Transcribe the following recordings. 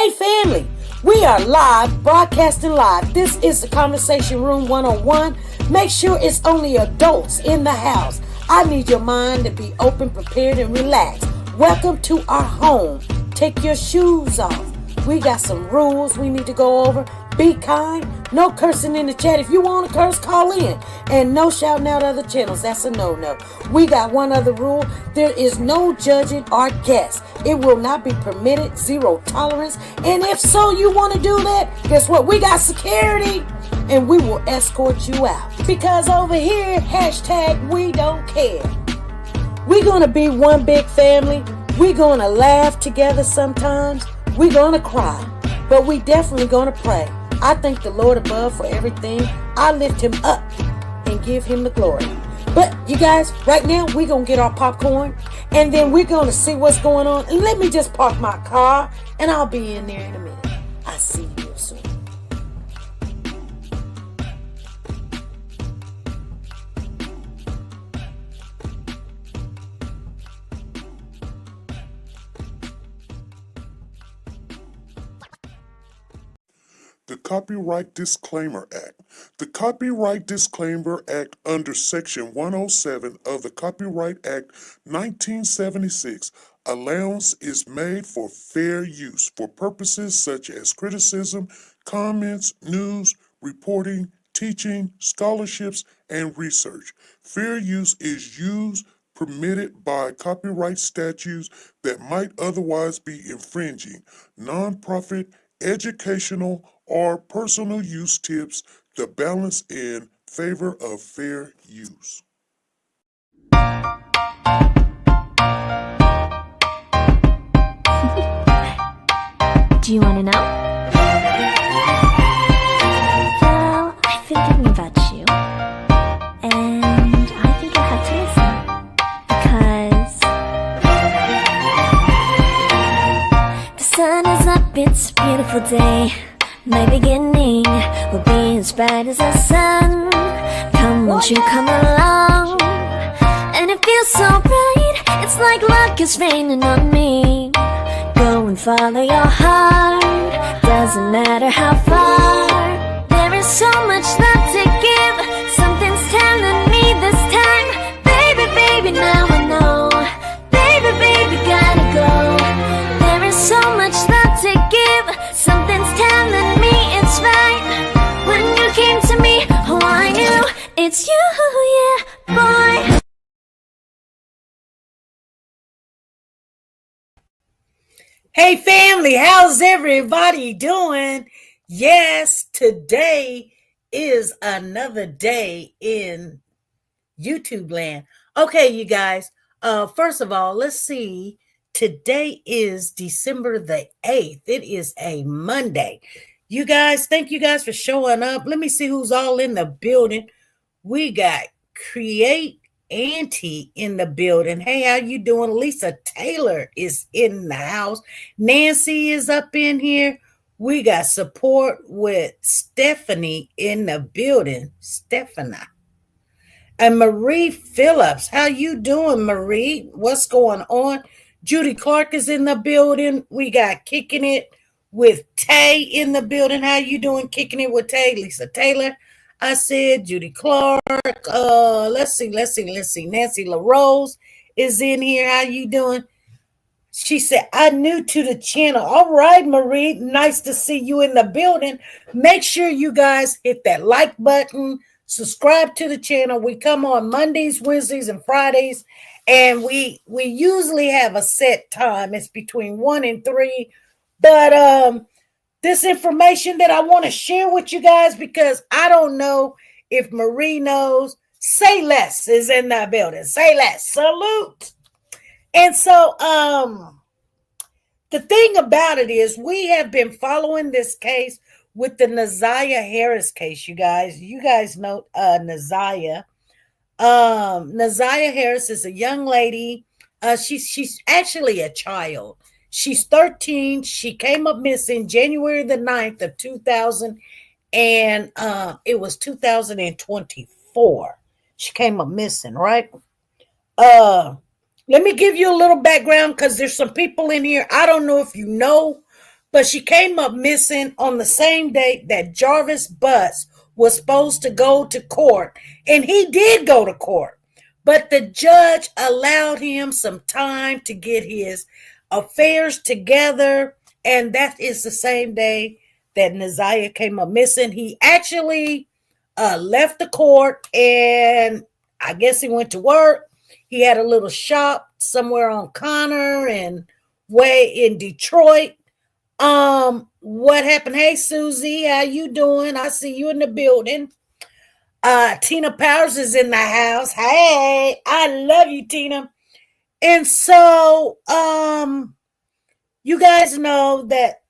Hey family, we are live, broadcasting live. This is the Conversation Room 101. Make sure it's only adults in the house. I need your mind to be open, prepared, and relaxed. Welcome to our home. Take your shoes off. We got some rules we need to go over. Be kind. No cursing in the chat. If you want to curse, call in. And no shouting out other channels. That's a no-no. We got one other rule. There is no judging our guests. It will not be permitted. Zero tolerance. And if so, you want to do that, guess what? We got security. And we will escort you out. Because over here, hashtag we don't care. We're going to be one big family. We're going to laugh together sometimes. We're going to cry. But we definitely going to pray. I thank the Lord above for everything. I lift him up and give him the glory. But you guys, right now, we're going to get our popcorn. And then we're going to see what's going on. And let me just park my car. And I'll be in there in a minute. I'll see you real soon. The Copyright Disclaimer Act. The Copyright Disclaimer Act under Section 107 of the Copyright Act 1976, allowance is made for fair use for purposes such as criticism, comments, news, reporting, teaching, scholarships, and research. Fair use is used permitted by copyright statutes that might otherwise be infringing. Nonprofit, educational, or personal use tips the balance in favor of fair use. Do you want to know? Well, I've been thinking about you, and I think you'll have to listen, because the sun is up, it's a beautiful day. My beginning will be as bright as the sun. Come, won't you come along? And it feels so bright, it's like luck is raining on me. Go and follow your heart, doesn't matter how far. There is so much love to give, something's telling me this time. Baby, baby, now I know. Baby, baby, gotta go. There is so much love to give, something's telling me it's right. When you came to me, oh I knew it's you, yeah, boy. Hey family, how's everybody doing? Yes, today is another day in YouTube land. Okay, you guys, first of all, let's see. Today is December the 8th. It is a Monday. You guys, thank you guys for showing up. Let me see who's all in the building. We got Create Auntie in the building. Hey, how you doing? Lisa Taylor is in the house. Nancy is up in here. We got support with Stephanie in the building. Stephanie. And Marie Phillips. How you doing, Marie? What's going on? Judy Clark is in the building. We got Kicking It with Tay in the building. How you doing? Kicking It with Tay. Lisa Taylor. I said Judy Clark. Let's see. Nancy LaRose is in here. How you doing? She said, I'm new to the channel. All right, Marie. Nice to see you in the building. Make sure you guys hit that like button. Subscribe to the channel. We come on Mondays, Wednesdays, and Fridays. And we usually have a set time. It's between 1 and 3. But this information that I want to share with you guys, because I don't know if Marie knows. Say Less is in the building. Say Less. Salute. And so the thing about it is we have been following this case with the Naziah Harris case, you guys. You guys know Naziah. Naziah Harris is a young lady. She's actually a child. She's 13. She came up missing January the 9th of 2000, and it was 2024. She came up missing, right? Let me give you a little background because there's some people in here. I don't know if you know but she came up missing on the same day that Jarvis Butts was supposed to go to court. And he did go to court, but the judge allowed him some time to get his affairs together. And that is the same day that Naziah came up missing. He actually left the court, and I guess he went to work. He had a little shop somewhere on Connor and way in Detroit. What happened? Hey, Susie, how you doing? I see you in the building. Tina Powers is in the house. Hey, I love you, Tina. And so, you guys know that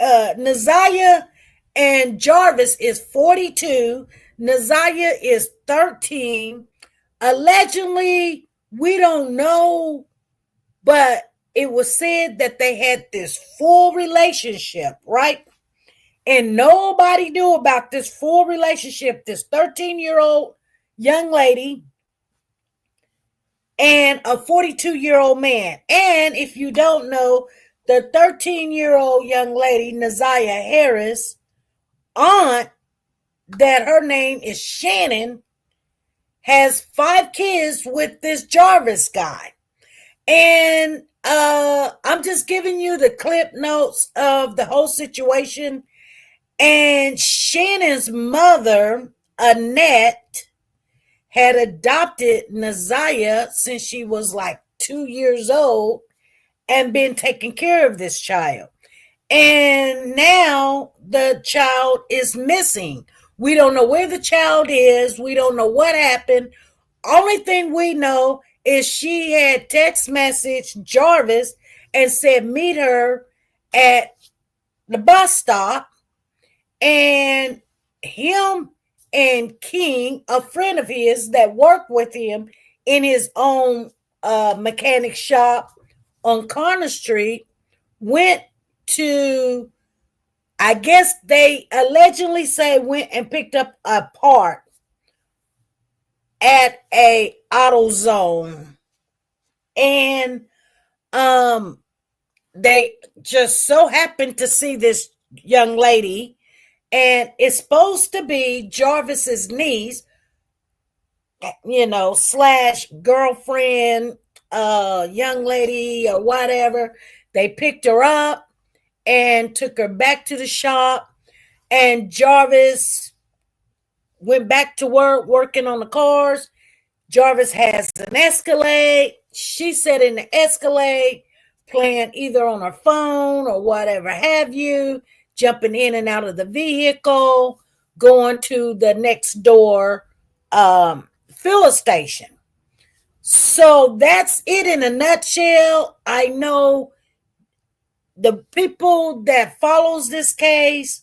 Naziah and Jarvis is 42. Naziah is 13. Allegedly, we don't know, but it was said that they had this full relationship, right? And nobody knew about this full relationship, this 13-year-old young lady and a 42-year-old man. And if you don't know, the 13-year-old young lady, Naziah Harris, aunt, that her name is Shannon, has 5 kids with this Jarvis guy. And I'm just giving you the clip notes of the whole situation. And Shannon's mother, Annette, had adopted Naziah since she was like 2 years old and been taking care of this child. And now the child is missing. We don't know where the child is. We don't know what happened. Only thing we know is she had text message Jarvis and said meet her at the bus stop. And him and King, a friend of his that worked with him in his own mechanic shop on Connor Street, went to, I guess they allegedly say, went and picked up a part at a AutoZone. And they just so happened to see this young lady, and it's supposed to be Jarvis's niece, slash girlfriend, young lady or whatever. They picked her up and took her back to the shop, and Jarvis went back to work working on the cars. Jarvis has an Escalade. She sat in the Escalade playing either on her phone or whatever have you, jumping in and out of the vehicle, going to the next door filler station. So that's it in a nutshell. I know the people that follows this case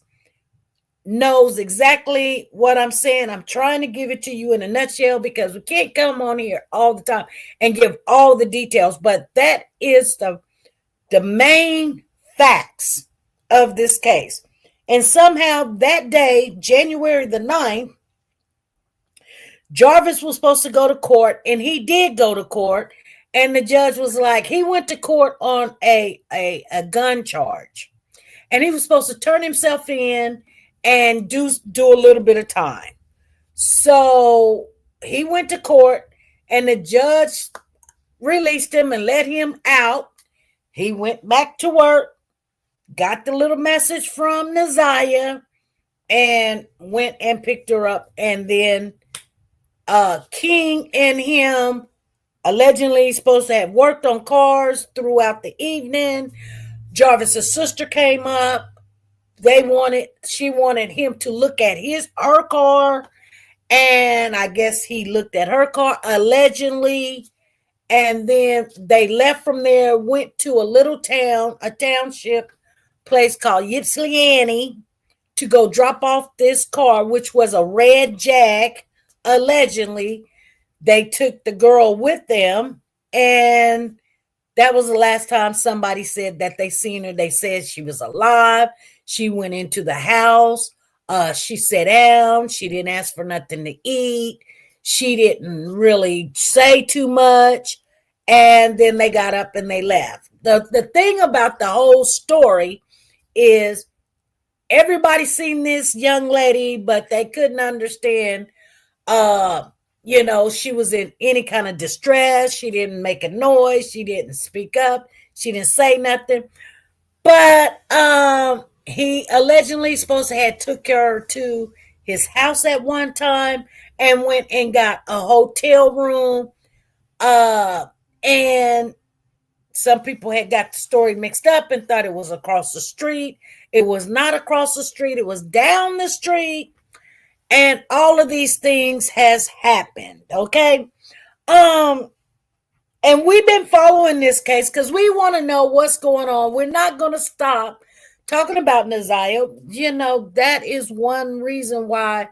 knows exactly what I'm saying. I'm trying to give it to you in a nutshell because we can't come on here all the time and give all the details, but that is the main facts of this case. And somehow that day, January the 9th, Jarvis was supposed to go to court, and he did go to court, and the judge was like, he went to court on a gun charge, and he was supposed to turn himself in and do a little bit of time. So he went to court, and the judge released him and let him out. He went back to work, got the little message from Naziah, and went and picked her up. And then King and him allegedly supposed to have worked on cars throughout the evening. Jarvis's sister came up. She wanted him to look at her car, and I guess he looked at her car allegedly. And then they left from there, went to a little town, a township place called Ypsilanti, to go drop off this car, which was a red Jag. Allegedly, they took the girl with them, and that was the last time somebody said that they seen her. They said she was alive. She went into the house. She sat down. She didn't ask for nothing to eat. She didn't really say too much. And then they got up and they left. the thing about the whole story is everybody seen this young lady, but they couldn't understand. Uh, she was in any kind of distress. She didn't make a noise. She didn't speak up. She didn't say nothing. But he allegedly supposed to have took her to his house at one time and went and got a hotel room. And some people had got the story mixed up and thought it was across the street. It was not across the street. It was down the street. And all of these things has happened. Okay. Um, and we've been following this case because we want to know what's going on. We're not going to stop talking about Naziah. That is one reason why,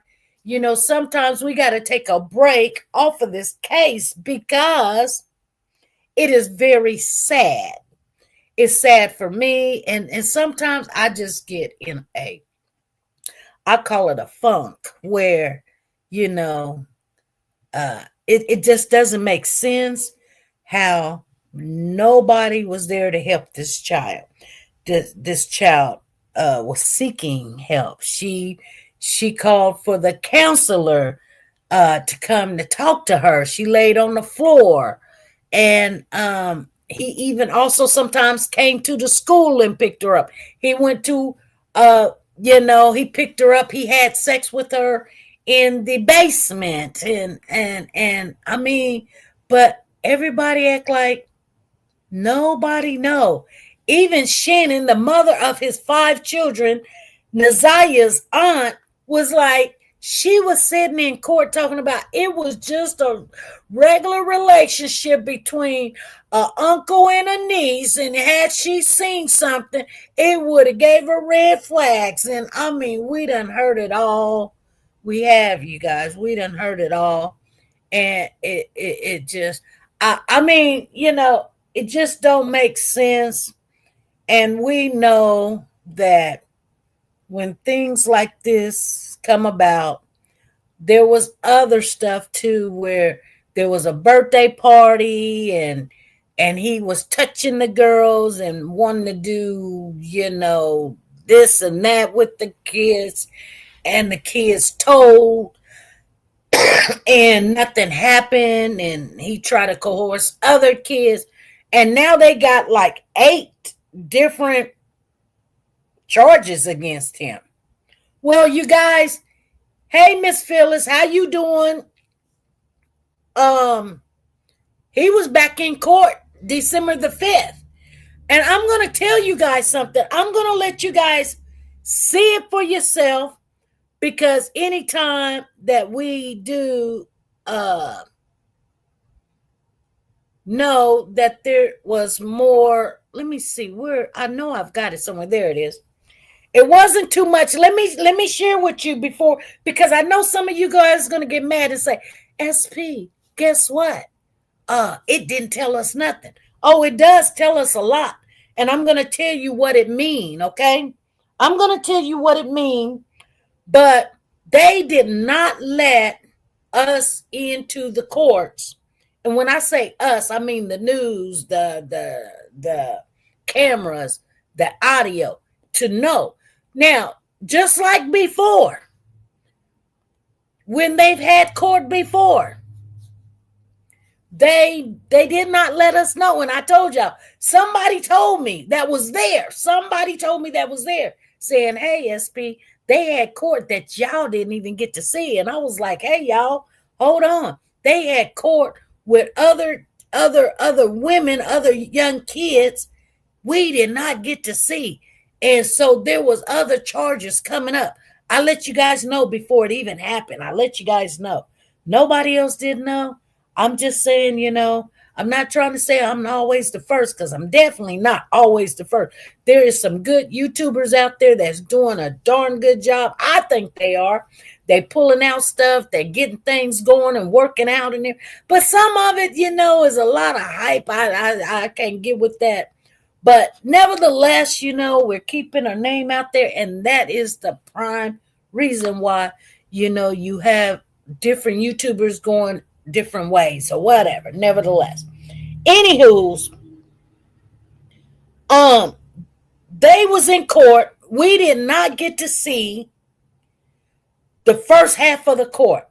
sometimes we got to take a break off of this case because it is very sad. It's sad for me. And sometimes I just get in I call it a funk where, it just doesn't make sense how nobody was there to help this child. This child was seeking help. She called for the counselor to come to talk to her. She laid on the floor, and he even also sometimes came to the school and picked her up. He went to he picked her up. He had sex with her in the basement, and I mean, but everybody act like nobody know. Even Shannon, the mother of his 5 children, Naziah's aunt, was like, she was sitting in court talking about it was just a regular relationship between an uncle and a niece, and had she seen something, it would have gave her red flags. And I mean, we done heard it all. We have, you guys. We done heard it all, and it just, I mean, it just don't make sense. And we know that when things like this come about, there was other stuff too, where there was a birthday party and he was touching the girls and wanting to do, this and that with the kids, and the kids told and nothing happened, and he tried to coerce other kids, and now they got like 8 different charges against him. Well, you guys, hey, Miss Phyllis, how you doing? He was back in court December the 5th. And I'm going to tell you guys something. I'm going to let you guys see it for yourself, because anytime that we do know that there was more, let me see where, I know I've got it somewhere. There it is. It wasn't too much. Let me share with you before, because I know some of you guys are going to get mad and say, SP, guess what? It didn't tell us nothing. Oh, it does tell us a lot. And I'm going to tell you what it mean, okay? I'm going to tell you what it mean, but they did not let us into the courts. And when I say us, I mean the news, the cameras, the audio, to know. Now, just like before, when they've had court before, they did not let us know. And I told y'all, somebody told me that was there. Somebody told me that was there, saying, hey, SP, they had court that y'all didn't even get to see. And I was like, hey, y'all, hold on. They had court with other women, other young kids we did not get to see. And so there was other charges coming up. I let you guys know before it even happened. I let you guys know. Nobody else did know. I'm just saying, I'm not trying to say I'm always the first, because I'm definitely not always the first. There is some good YouTubers out there that's doing a darn good job. I think they are. They pulling out stuff. They're getting things going and working out in there. But some of it, is a lot of hype. I can't get with that. But nevertheless, we're keeping our name out there. And that is the prime reason why, you have different YouTubers going different ways or whatever. Nevertheless, anywho's, Um, they was in court. We did not get to see the first half of the court.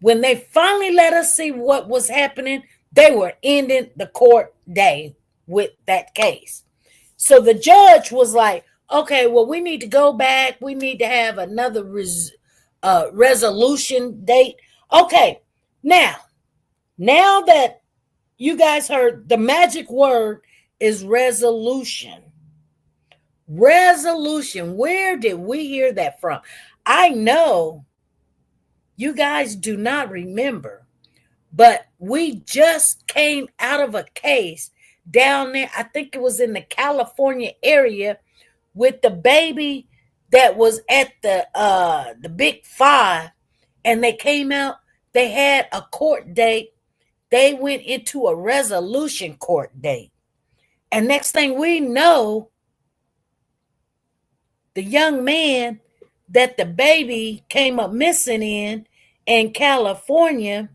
When they finally let us see what was happening, they were ending the court day with that case. So the judge was like, okay, well, we need to go back. We need to have another resolution date. Okay, now that you guys heard, the magic word is resolution. Resolution. Where did we hear that from? I know you guys do not remember, but we just came out of a case down there. I think it was in the California area with the baby that was at the Big Five, and they came out. They had a court date. They went into a resolution court date, and next thing we know, the young man that the baby came up missing in California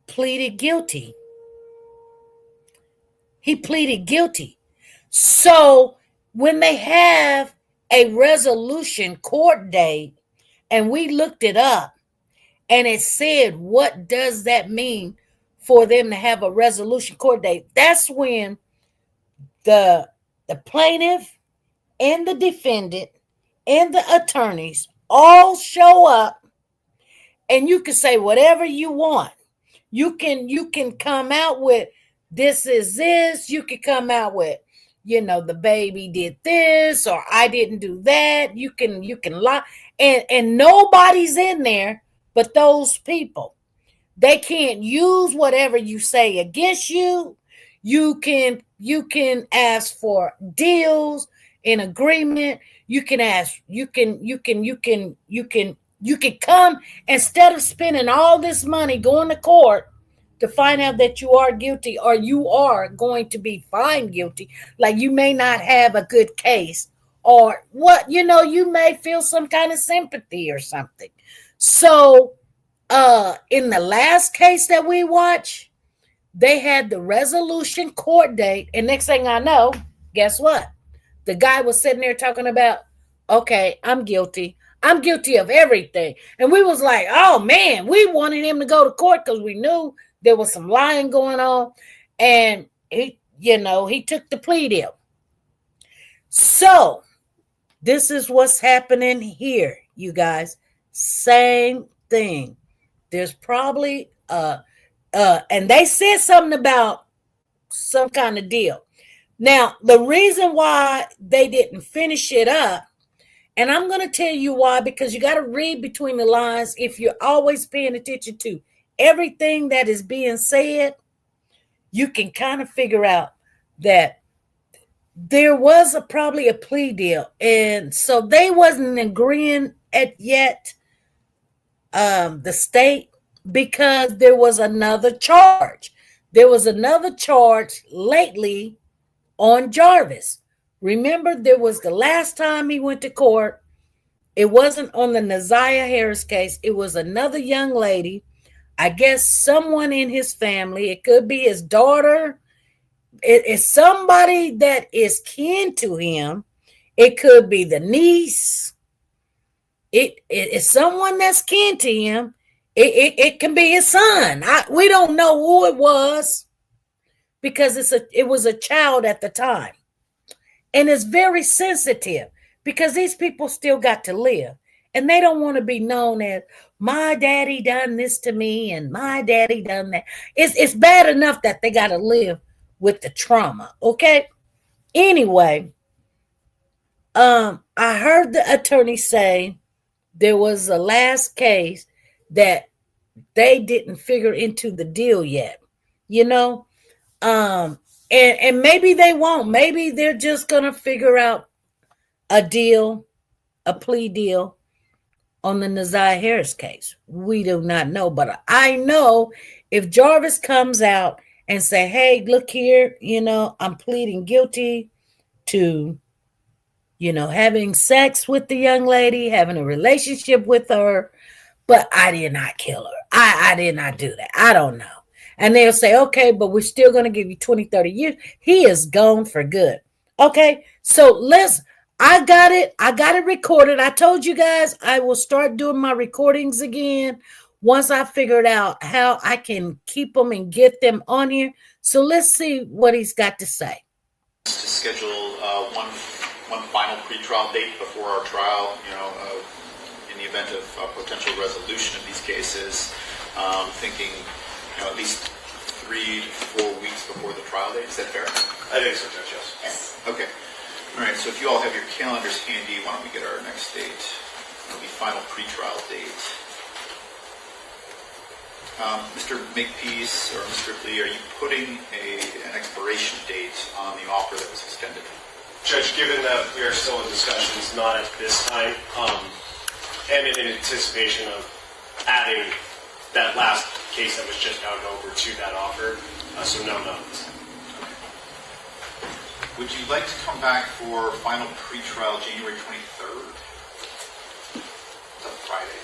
pleaded guilty. He pleaded guilty. So when they have a resolution court date, and we looked it up, and it said, what does that mean for them to have a resolution court date? That's when the plaintiff and the defendant and the attorneys all show up, and you can say whatever you want. You can come out with this is this. You can come out with, the baby did this or I didn't do that. You can lie, and nobody's in there but those people. They can't use whatever you say against you. You can ask for deals in agreement. You can ask, you can come, instead of spending all this money going to court to find out that you are guilty or you are going to be found guilty. Like, you may not have a good case, or what, you may feel some kind of sympathy or something. So in the last case that we watched, they had the resolution court date, and next thing I know, guess what? The guy was sitting there talking about, okay, I'm guilty. I'm guilty of everything. And we was like, oh man, we wanted him to go to court because we knew there was some lying going on. And he took the plea deal. So this is what's happening here, you guys. Same thing. There's probably and they said something about some kind of deal. Now, the reason why they didn't finish it up, and I'm going to tell you why, because you got to read between the lines. If you're always paying attention to everything that is being said, you can kind of figure out that there was probably a plea deal. And so they wasn't agreeing yet, the state, because there was another charge. There was another charge lately on Jarvis. Remember, there was the last time he went to court. It wasn't on the Naziah Harris case. It was another young lady. I guess someone in his family. It could be his daughter. It's somebody that is kin to him. It could be the niece. It's someone that's kin to him. It can be his son. We don't know who it was, because it was a child at the time. And it's very sensitive because these people still got to live, and they don't want to be known as, my daddy done this to me and my daddy done that. It's bad enough that they got to live with the trauma. Okay. Anyway, I heard the attorney say there was a last case that they didn't figure into the deal yet, and maybe they won't. Maybe they're just going to figure out a deal, a plea deal on the Naziah Harris case. We do not know, but I know if Jarvis comes out and say, hey, look here, I'm pleading guilty to, having sex with the young lady, having a relationship with her, but I did not kill her. I did not do that. I don't know. And they'll say, okay, but we're still going to give you 20, 30 years. He is gone for good. Okay, so I got it. I got it recorded. I told you guys I will start doing my recordings again once I figured out how I can keep them and get them on here. So let's see what he's got to say. To schedule one final pretrial date before our trial, in the event of potential resolution of these cases, thinking, at least 3 to 4 weeks before the trial date. Is that fair? I think so, Judge, yes. Yes. Okay. All right, so if you all have your calendars handy, why don't we get our next date? It'll be final pretrial date. Mr. Makepeace or Mr. Lee, are you putting an expiration date on the offer that was extended? Judge, given that we are still in discussions, not at this time, and in anticipation of adding that last case that was just gotten over to that offer, so no. Would you like to come back for final pretrial January 23rd? It's a Friday.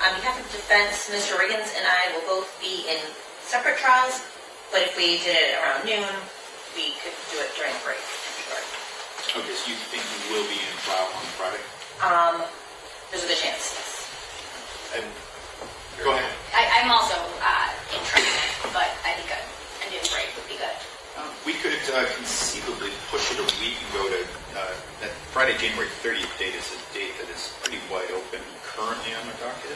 On behalf of the defense, Mr. Riggins and I will both be in separate trials, but if we did it around noon, we could do it during break. Sure. Okay, so you think you will be in trial on Friday? There's a good chance, yes. And go ahead. I'm also in treatment, but I think a noon break would be good. We could conceivably push it a week and go to that Friday, January 30th date is a date that is pretty wide open currently on the docket.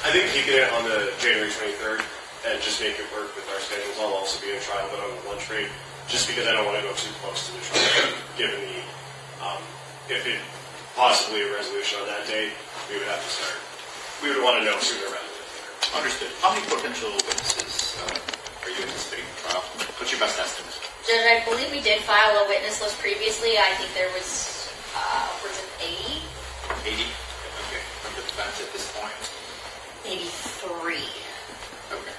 I think keeping it on the January 23rd and just make it work with our schedules. I'll also be in trial, but on the lunch break, just because I don't want to go too close to the trial, given the, if it possibly a resolution on that day, we would have to start. We would want to know sooner rather than later. Understood. How many potential witnesses are you anticipating in trial? What's your best estimate? Judge, I believe we did file a witness list previously. I think there was it 80? 80? Okay. From the defense at this point? Maybe 3. Okay.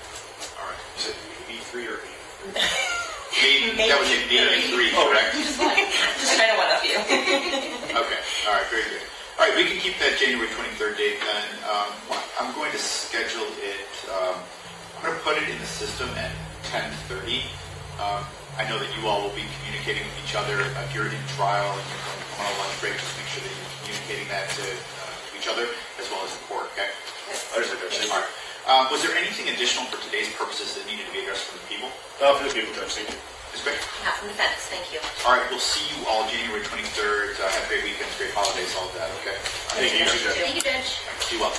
All right. You said maybe 3 or 8? Maybe. That was 83, correct? Just trying to one up you. Okay. All right. Very good. All right. We can keep that January 23rd date then. I'm going to schedule it. I'm going to put it in the system at 10:30. I know that you all will be communicating with each other. If you're in trial and you're going on a lunch break, just make sure that you're communicating that to each other as well as the court, okay? Understood, Judge. All right. Was there anything additional for today's purposes that needed to be addressed from the people? No, for the people, Judge. Thank you. Ms. Baker? Not from defense, thank you. All right. We'll see you all January 23rd. Have a great weekend, great holidays, all of that, okay? Thank you, Judge. Thank you, Judge. Be well.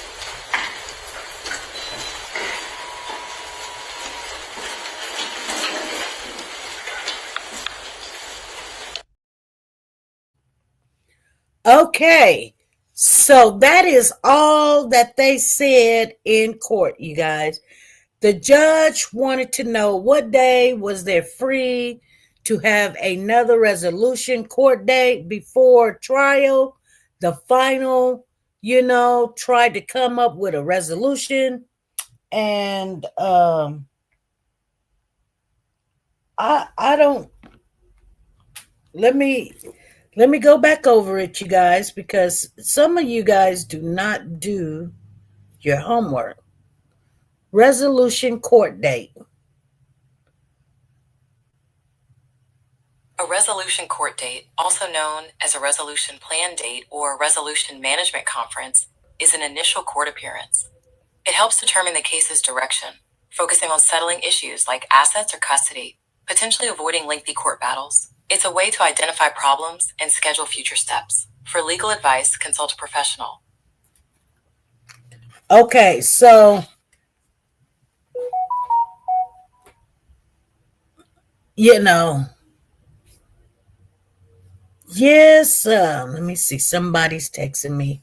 Okay, so that is all that they said in court, you guys. The judge wanted to know what day was there free to have another resolution court date before trial. The final, tried to come up with a resolution, and I don't. Let me go back over it, you guys, because some of you guys do not do your homework. Resolution court date. A resolution court date, also known as a resolution plan date or resolution management conference, is an initial court appearance. It helps determine the case's direction, focusing on settling issues like assets or custody, potentially avoiding lengthy court battles. It's a way to identify problems and schedule future steps. For legal advice, consult a professional. Okay, so yes, let me see. Somebody's texting me.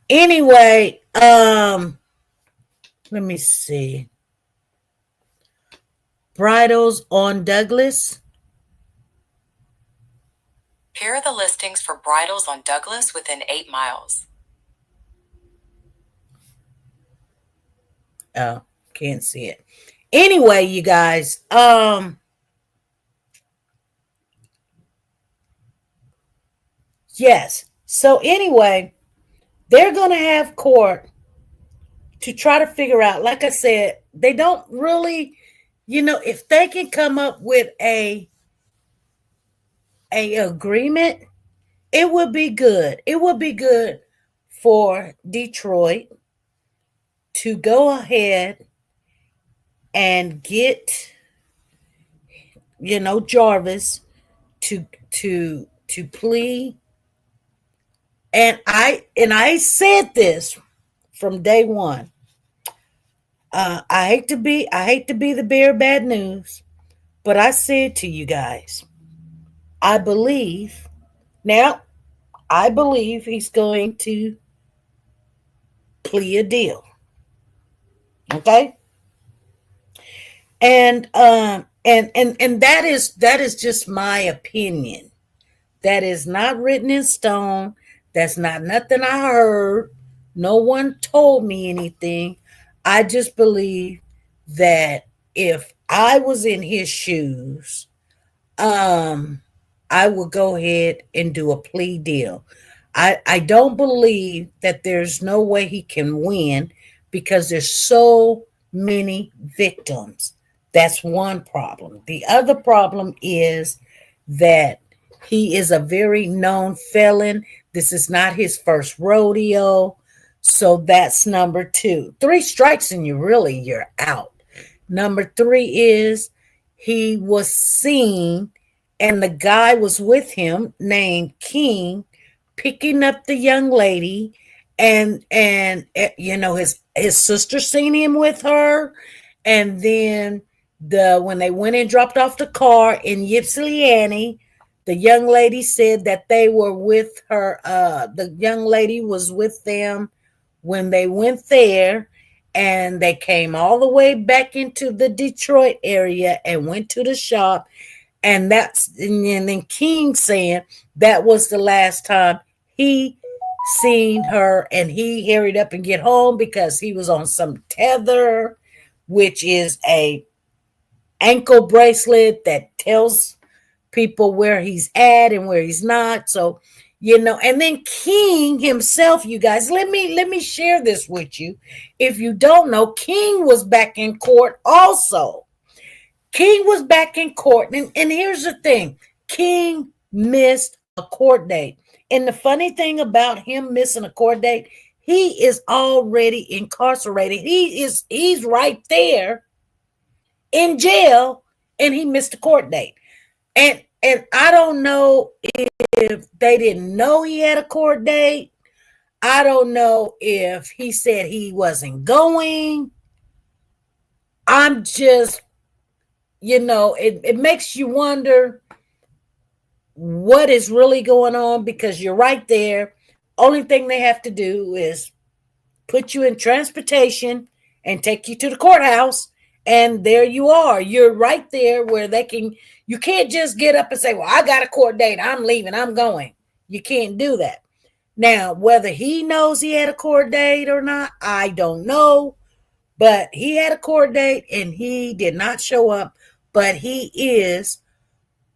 Anyway, let me see. Bridals on Douglas. Here are the listings for bridals on Douglas within 8 miles. Can't see it. Anyway, you guys, yes. So anyway, they're gonna have court to try to figure out. Like I said, they don't really, if they can come up with a agreement, it would be good. It would be good for Detroit to go ahead and get, Jarvis to plea. And I said this from day one. I hate to be the bearer of bad news, but I said to you guys, I believe now. I believe he's going to plea a deal. Okay, and that is just my opinion. That is not written in stone. That's not nothing I heard. No one told me anything. I just believe that if I was in his shoes, um, I would go ahead and do a plea deal. I don't believe that there's no way he can win because there's so many victims. That's one problem. The other problem is that he is a very known felon. This is not his first rodeo. So that's number two. Three strikes and you're out. Number three is he was seen and the guy was with him named King picking up the young lady, and his sister seen him with her, and then when they went and dropped off the car in Ypsilanti, the young lady said that they were with her. The young lady was with them when they went there, and they came all the way back into the Detroit area and went to the shop. And then King saying that was the last time he seen her, and he hurried up and get home because he was on some tether, which is a ankle bracelet that tells people where he's at and where he's not. So, and then King himself, you guys, let me share this with you. If you don't know, King was back in court also. King was back in court. And here's the thing. King missed a court date. And the funny thing about him missing a court date, he is already incarcerated. He's right there in jail, and he missed a court date. And I don't know if they didn't know he had a court date. I don't know if he said he wasn't going. I'm just, it makes you wonder what is really going on, because you're right there. Only thing they have to do is put you in transportation and take you to the courthouse, and there you are. You're right there where you can't just get up and say, well, I got a court date, I'm leaving, I'm going. You can't do that. Now, whether he knows he had a court date or not, I don't know. But he had a court date and he did not show up. But he is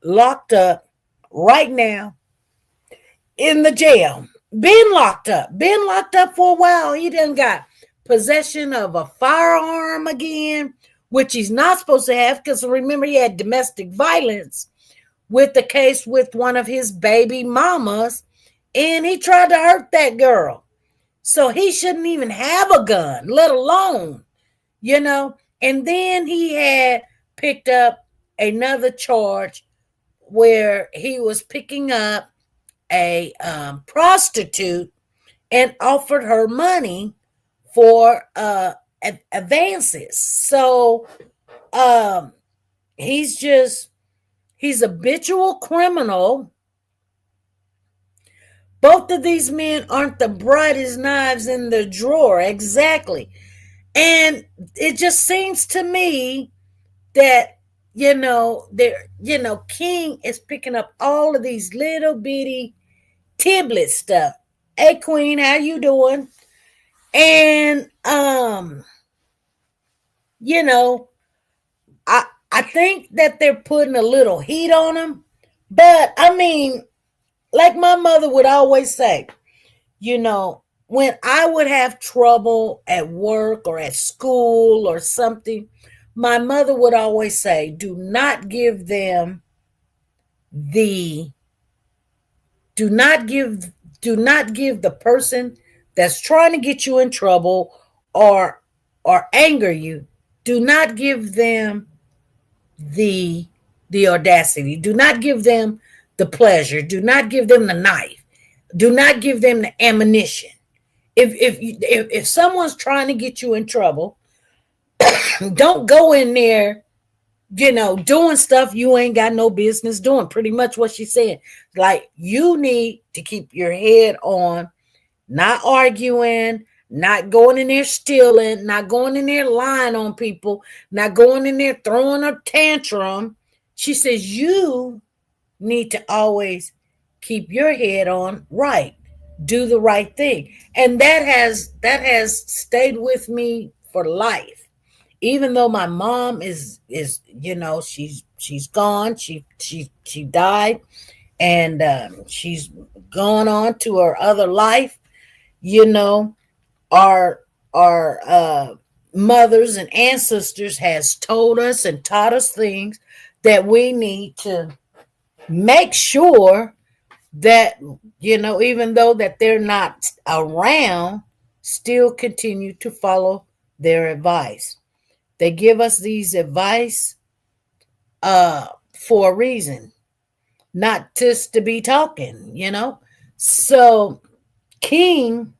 locked up right now in the jail. Been locked up for a while. He done got possession of a firearm again, which he's not supposed to have, because remember, he had domestic violence with the case with one of his baby mamas, and he tried to hurt that girl. So he shouldn't even have a gun, let alone, And then he had picked up another charge where he was picking up a prostitute and offered her money for advances. So he's a habitual criminal. Both of these men aren't the brightest knives in the drawer, exactly. And it just seems to me that King is picking up all of these little bitty Tiblet stuff. Hey Queen, how you doing? And you know, I think that they're putting a little heat on him. But I mean, like my mother would always say, you know, when I would have trouble at work or at school or something, my mother would always say, the do not give do not give the person that's trying to get you in trouble or anger you, do not give them the audacity. Do not give them the pleasure. Do not give them the knife. Do not give them the ammunition. If someone's trying to get you in trouble, don't go in there, doing stuff you ain't got no business doing. Pretty much what she said. Like, you need to keep your head on, not arguing, not going in there stealing, not going in there lying on people, not going in there throwing a tantrum. She says you need to always keep your head on right. Do the right thing. And that has stayed with me for life. Even though my mom is she's gone. She died, and she's gone on to her other life. You know, our mothers and ancestors has told us and taught us things that we need to make sure that, even though that they're not around, still continue to follow their advice. They give us these advice for a reason, not just to be talking. So King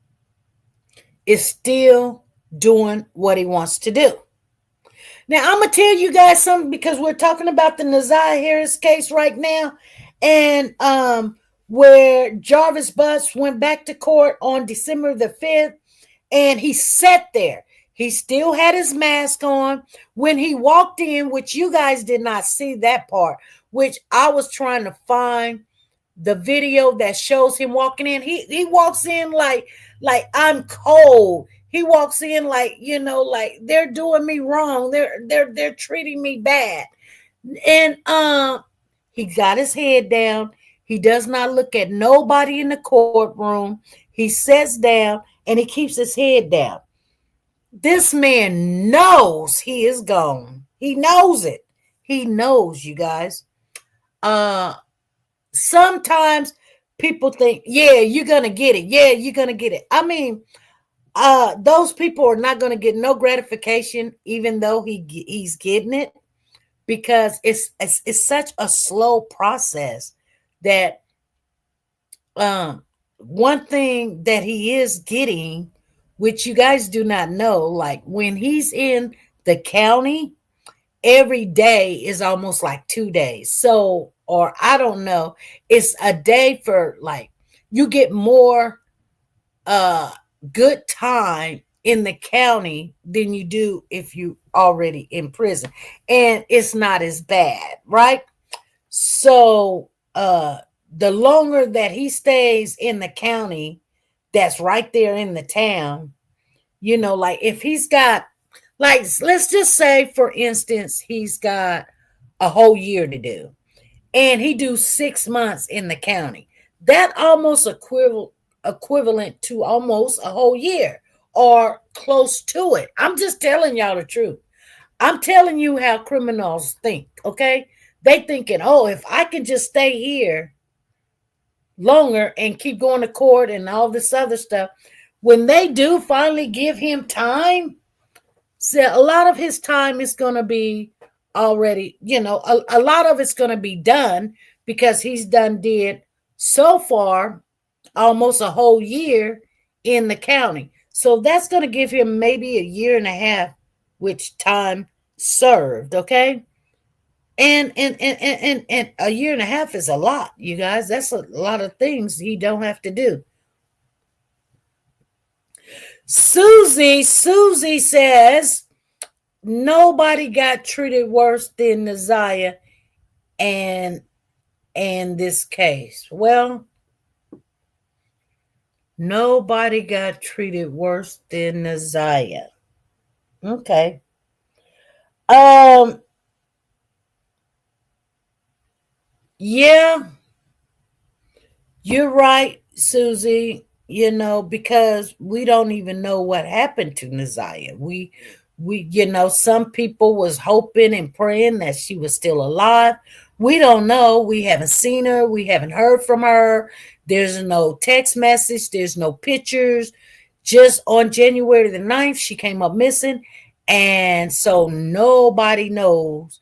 is still doing what he wants to do. Now, I'm going to tell you guys something, because we're talking about the Naziah Harris case right now, and where Jarvis Butts went back to court on December the 5th, and he sat there. He still had his mask on when he walked in, which you guys did not see that part, which I was trying to find the video that shows him walking in. He walks in like I'm cold. He walks in like, like they're doing me wrong. They're treating me bad. And he got his head down. He does not look at nobody in the courtroom. He sits down and he keeps his head down. This man knows he is gone. He knows it. He knows, you guys. Sometimes people think, yeah, you're gonna get it. Yeah, you're gonna get it. I mean, those people are not gonna get no gratification, even though he's getting it, because it's such a slow process that one thing that he is getting, which you guys do not know, like when he's in the county, every day is almost like 2 days. So, or I don't know, it's a day for, like, you get more good time in the county than you do if you already in prison. And it's not as bad, right? So the longer that he stays in the county that's right there in the town, like if he's got, like, let's just say, for instance, he's got a whole year to do, and he do 6 months in the county. That almost equivalent to almost a whole year or close to it. I'm just telling y'all the truth. I'm telling you how criminals think, okay? They thinking, oh, if I can just stay here longer and keep going to court and all this other stuff, when they do finally give him time, so a lot of his time is going to be already, a lot of it's going to be done, because he's did so far almost a whole year in the county. So that's going to give him maybe a year and a half, which time served, okay? And a year and a half is a lot, you guys. That's a lot of things he don't have to do. Susie says nobody got treated worse than Naziah and this case. Well, nobody got treated worse than Naziah. Okay. Um, yeah, you're right, Susie. Because we don't even know what happened to Naziah. Some people was hoping and praying that she was still alive. We don't know. We haven't seen her. We haven't heard from her. There's no text message. There's no pictures. Just on January the 9th, she came up missing. And so nobody knows.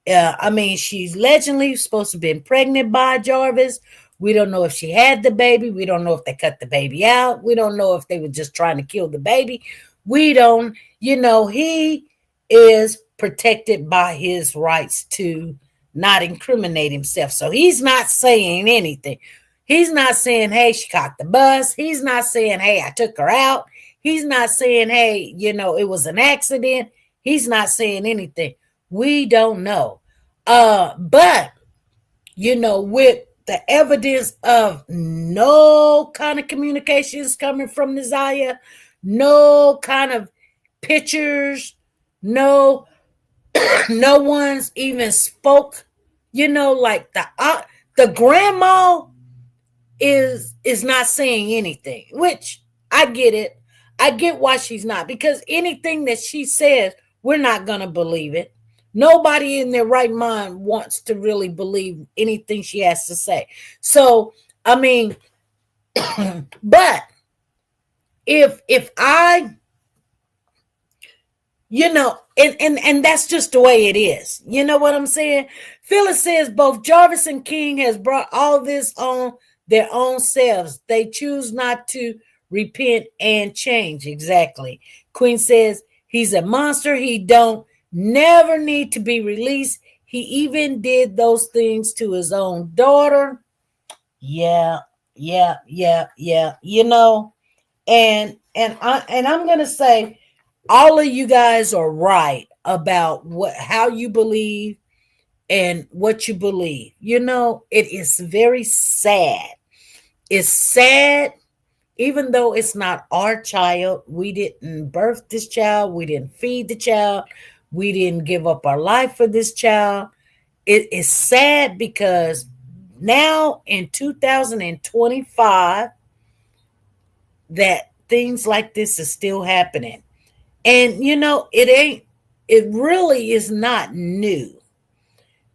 I mean, she's allegedly supposed to have been pregnant by Jarvis. We don't know if she had the baby. We don't know if they cut the baby out. We don't know if they were just trying to kill the baby. We don't, he is protected by his rights to not incriminate himself. So he's not saying anything. He's not saying, hey, she caught the bus. He's not saying, hey, I took her out. He's not saying, hey, it was an accident. He's not saying anything. We don't know. But with the evidence of no kind of communications coming from Naziah, no kind of pictures, no no one's even spoke, like the grandma is not saying anything, which I get it. I get why she's not, because anything that she says, we're not going to believe it. Nobody in their right mind wants to really believe anything she has to say. So, I mean, but if I, and that's just the way it is. You know what I'm saying? Phyllis says both Jarvis and King has brought all this on their own selves. They choose not to repent and change. Exactly. Queen says he's a monster. He don't never need to be released. He even did those things to his own daughter. Yeah, yeah. And I'm gonna say all of you guys are right about how you believe and what you believe. It is very sad. It's sad, even though it's not our child. We didn't birth this child. We didn't feed the child. We didn't give up our life for this child. It is sad because now in 2025 that things like this is still happening. And it really is not new.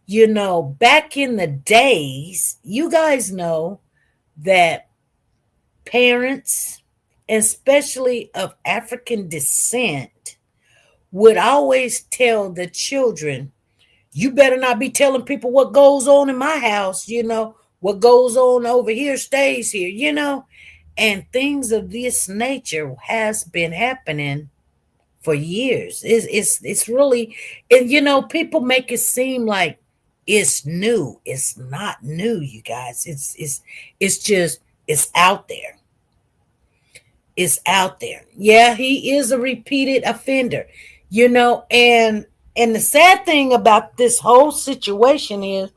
Back in the days, you guys know that parents, especially of African descent, would always tell the children, you better not be telling people what goes on in my house, what goes on over here stays here. And things of this nature has been happening for years. It's really, and people make it seem like it's new. It's not new, you guys. It's just it's out there. It's out there. Yeah, he is a repeated offender. And the sad thing about this whole situation is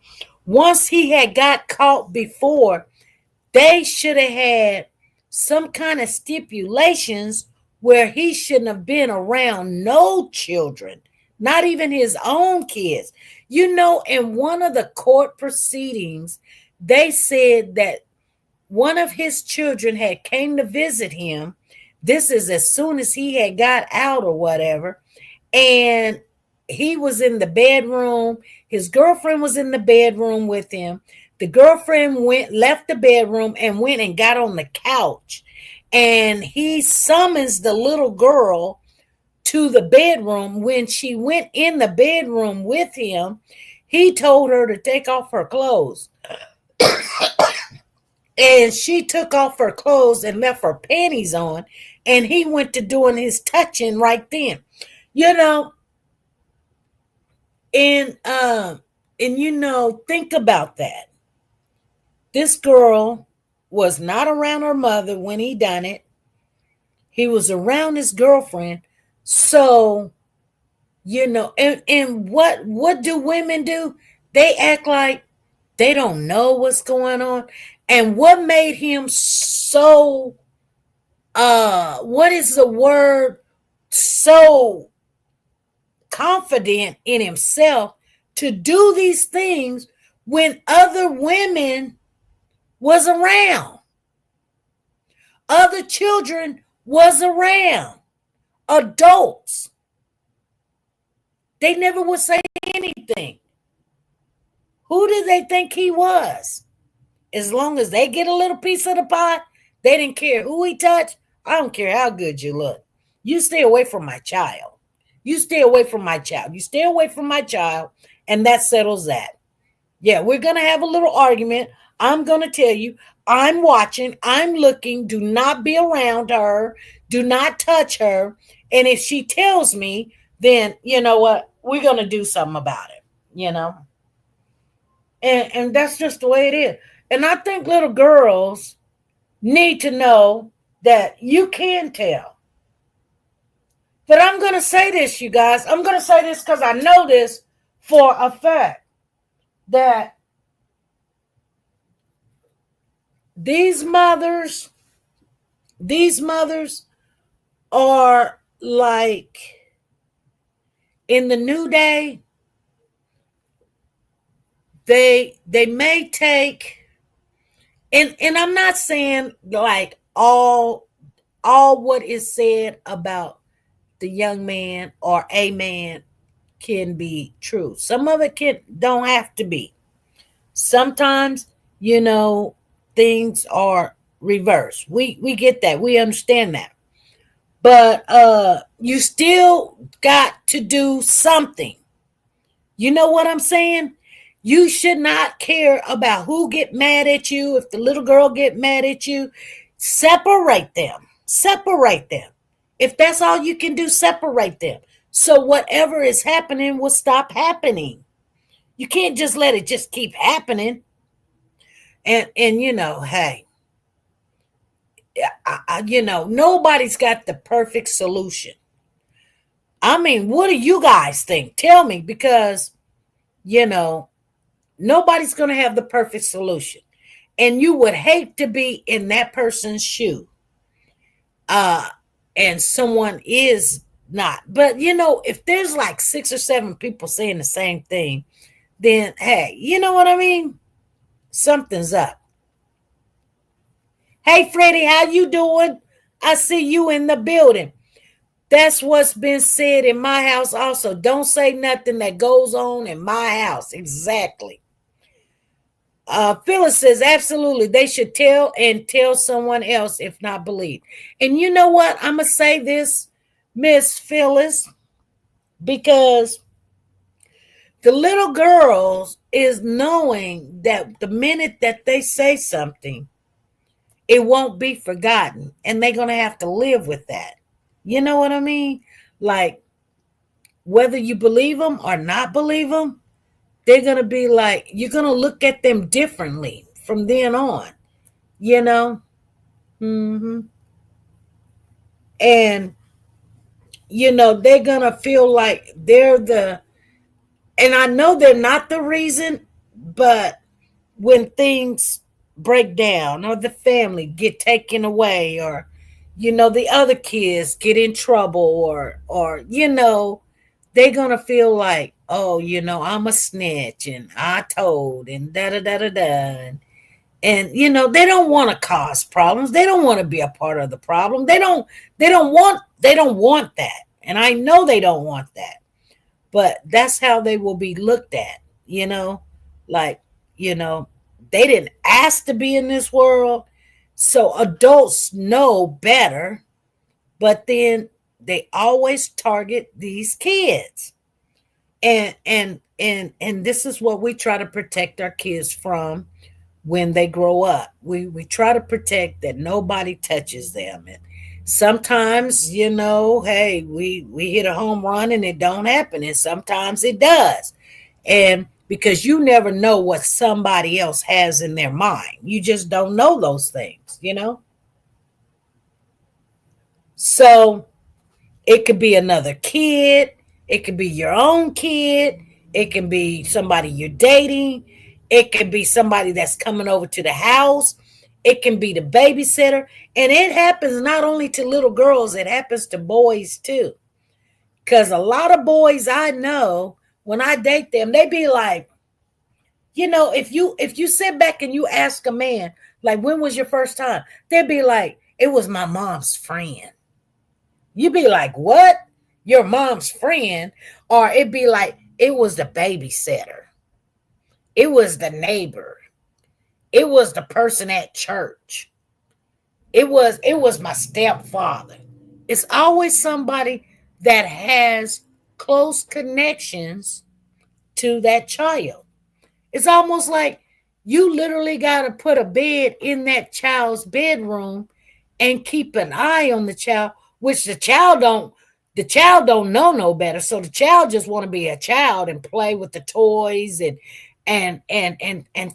once he had got caught before, they should have had some kind of stipulations where he shouldn't have been around no children, not even his own kids. In one of the court proceedings, they said that one of his children had came to visit him. This is as soon as he had got out or whatever. And he was in the bedroom. His girlfriend was in the bedroom with him. The girlfriend left the bedroom and went and got on the couch. And he summons the little girl to the bedroom. When she went in the bedroom with him, he told her to take off her clothes. And she took off her clothes and left her panties on. And he went to doing his touching right then. And think about that. This girl was not around her mother when he done it. He was around his girlfriend. So, and what do women do? They act like they don't know what's going on. And what made him so what is the word? So confident in himself to do these things when other women was around, other children was around, adults. They never would say anything. Who did they think he was? As long as they get a little piece of the pie, they didn't care who he touched. I don't care how good you look. You stay away from my child. You stay away from my child. You stay away from my child, and that settles that. Yeah, we're going to have a little argument. I'm going to tell you, I'm watching, I'm looking. Do not be around her. Do not touch her. And if she tells me, then you know what? We're going to do something about it, you know? And that's just the way it is. And I think little girls need to know that you can tell. But I'm going to say this, you guys. I'm going to say this because I know this for a fact, that these mothers are like, in the new day, they may take, and I'm not saying like all what is said about the young man or a man can be true. Some of it don't have to be. Sometimes, things are reversed. We get that. We understand that. But you still got to do something. You know what I'm saying? You should not care about who get mad at you. If the little girl get mad at you, separate them. Separate them. If that's all you can do, separate them. So whatever is happening will stop happening. You can't just let it just keep happening. And hey, nobody's got the perfect solution. I mean, what do you guys think? Tell me, because, nobody's going to have the perfect solution. And you would hate to be in that person's shoe. And someone is not. But, if there's like 6 or 7 people saying the same thing, then, hey, you know what I mean? Something's up. Hey, Freddie, how you doing? I see you in the building. That's what's been said in my house also. Don't say nothing that goes on in my house. Exactly. Phyllis says, absolutely, they should tell someone else if not believe. And you know what? I'm going to say this, Miss Phyllis, because the little girls is knowing that the minute that they say something, it won't be forgotten. And they're going to have to live with that. You know what I mean? Like, whether you believe them or not believe them, they're going to be like, you're going to look at them differently from then on, Mm-hmm. And, they're going to feel like they're and I know they're not the reason, but when things break down or the family get taken away, or, the other kids get in trouble, or they're going to feel like, oh, I'm a snitch and I told and da-da-da-da-da. And, they don't want to cause problems. They don't want to be a part of the problem. They don't want that. And I know they don't want that. But that's how they will be looked at, like, they didn't ask to be in this world. So adults know better, but then they always target these kids. And this is what we try to protect our kids from when they grow up. We try to protect that nobody touches them. And sometimes, hey, we hit a home run and it don't happen. And sometimes it does. And because you never know what somebody else has in their mind. You just don't know those things, So it could be another kid. It could be your own kid. It can be somebody you're dating. It can be somebody that's coming over to the house. It can be the babysitter. And it happens not only to little girls, it happens to boys too. Because a lot of boys I know, when I date them, they be like, if you sit back and you ask a man, like, when was your first time? They'd be like, it was my mom's friend. You'd be like, what? Your mom's friend? Or it'd be like, it was the babysitter. It was the neighbor. It was the person at church. It was my stepfather. It's always somebody that has close connections to that child. It's almost like you literally got to put a bed in that child's bedroom and keep an eye on the child, which the child don't know no better. So the child just want to be a child and play with the toys and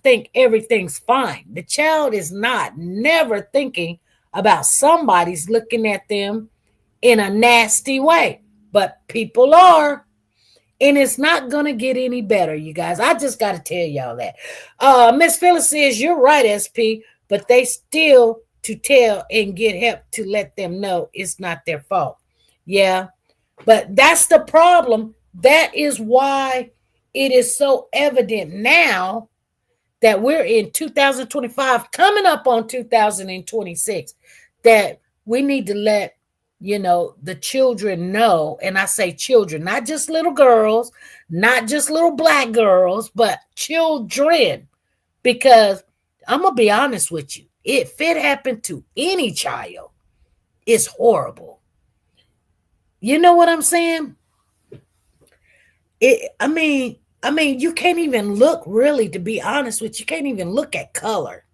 think everything's fine. The child is not never thinking about somebody's looking at them in a nasty way. But people are. And it's not going to get any better, you guys. I just got to tell y'all that. Miss Phyllis says, you're right, SP, but they still to tell and get help to let them know it's not their fault. Yeah, but that's the problem. That is why it is so evident now that we're in 2025, coming up on 2026, that we need to let the children know. And I say children, not just little girls, not just little black girls, but children. Because I'm gonna be honest with you, if it happened to any child, it's horrible. You know what I'm saying? I mean, you can't even look, really, to be honest with you, you can't even look at color.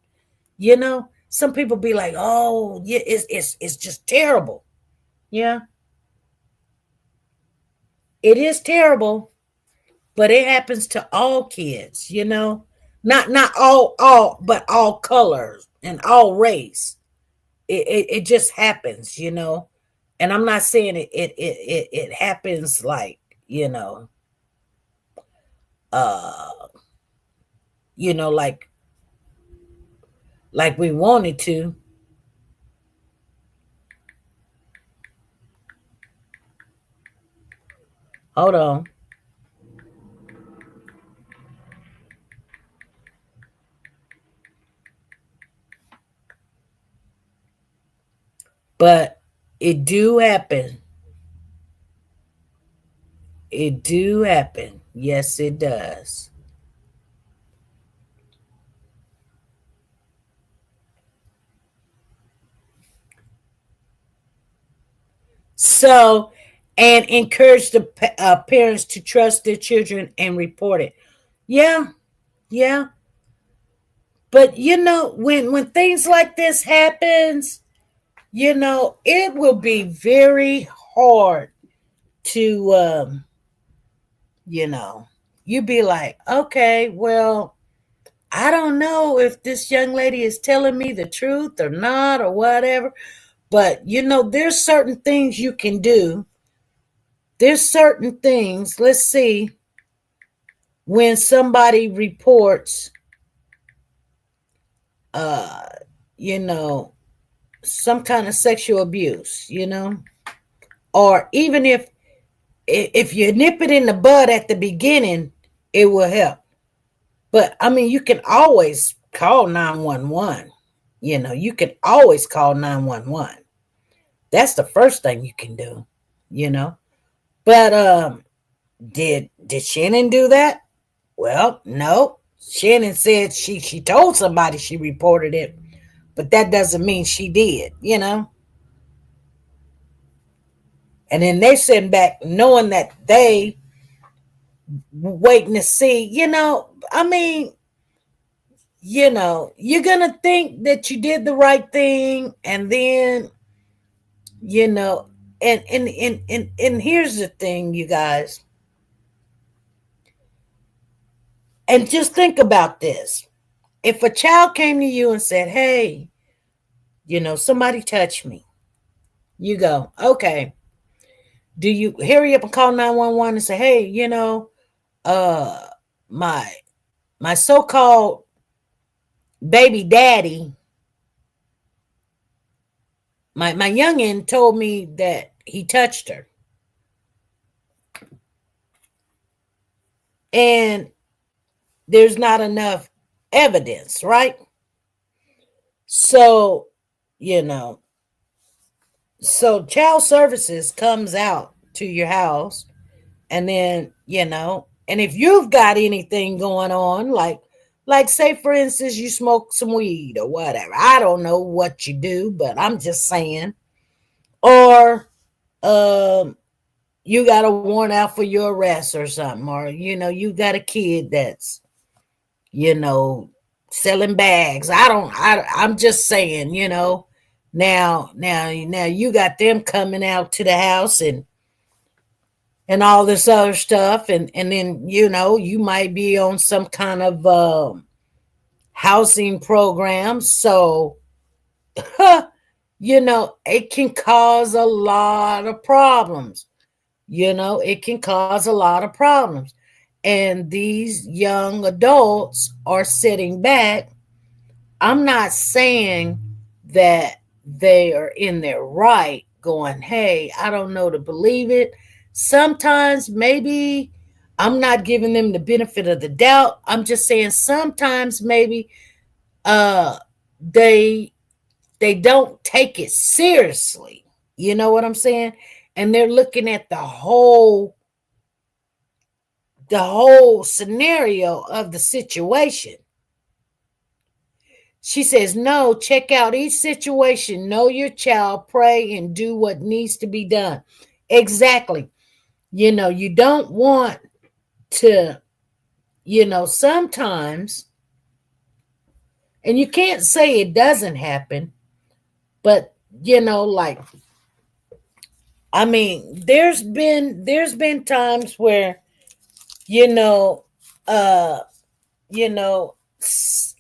Some people be like, oh yeah, it's just terrible. Yeah, it is terrible, but it happens to all kids. Not all, but all colors and all race. It just happens. And I'm not saying it happens like, uh like we wanted to. Hold on. But it do happen. It do happen. Yes, it does. So, and encourage the parents to trust their children and report it. Yeah, yeah. But when things like this happens, it will be very hard to you know, you be like, okay, well, I don't know if this young lady is telling me the truth or not or whatever. But there's certain things you can do. There's certain things. Let's see. When somebody reports uh you know some kind of sexual abuse, or even if you nip it in the bud at the beginning, it will help. But I mean, you can always call 911. You can always call 911. That's the first thing you can do, you know. But did Shannon do that? Well, no. Shannon said she told somebody she reported it, but that doesn't mean she did. And then they sitting back knowing that they waiting to see. I mean, you're gonna think that you did the right thing, and then you know, and here's the thing, you guys, and just think about this. If a child came to you and said, hey, somebody touched me, you go, okay. Do you hurry up and call 911 and say, hey, uh my my so-called baby daddy, my youngin told me that he touched her. and there's not enough evidence, right? So, you know, so child services comes out to your house, and then, and if you've got anything going on, like say for instance you smoke some weed or whatever. I don't know what you do, but I'm just saying. Or you got a warrant out for your arrest or something, or you got a kid that's you know selling bags. I'm just saying, now you got them coming out to the house and all this other stuff, and then you might be on some kind of housing program. So it can cause a lot of problems. It can cause a lot of problems. And these young adults are sitting back. I'm not saying that they are in their right, going, hey, I don't know to believe it. Sometimes maybe I'm not giving them the benefit of the doubt. I'm just saying sometimes maybe uh they they don't take it seriously. You know what I'm saying? And they're looking at the whole scenario of the situation. She says, no, check out each situation, know your child, pray, and do what needs to be done. Exactly. You don't want to, sometimes, and you can't say it doesn't happen, but, like, I mean, there's been times where, you know, uh,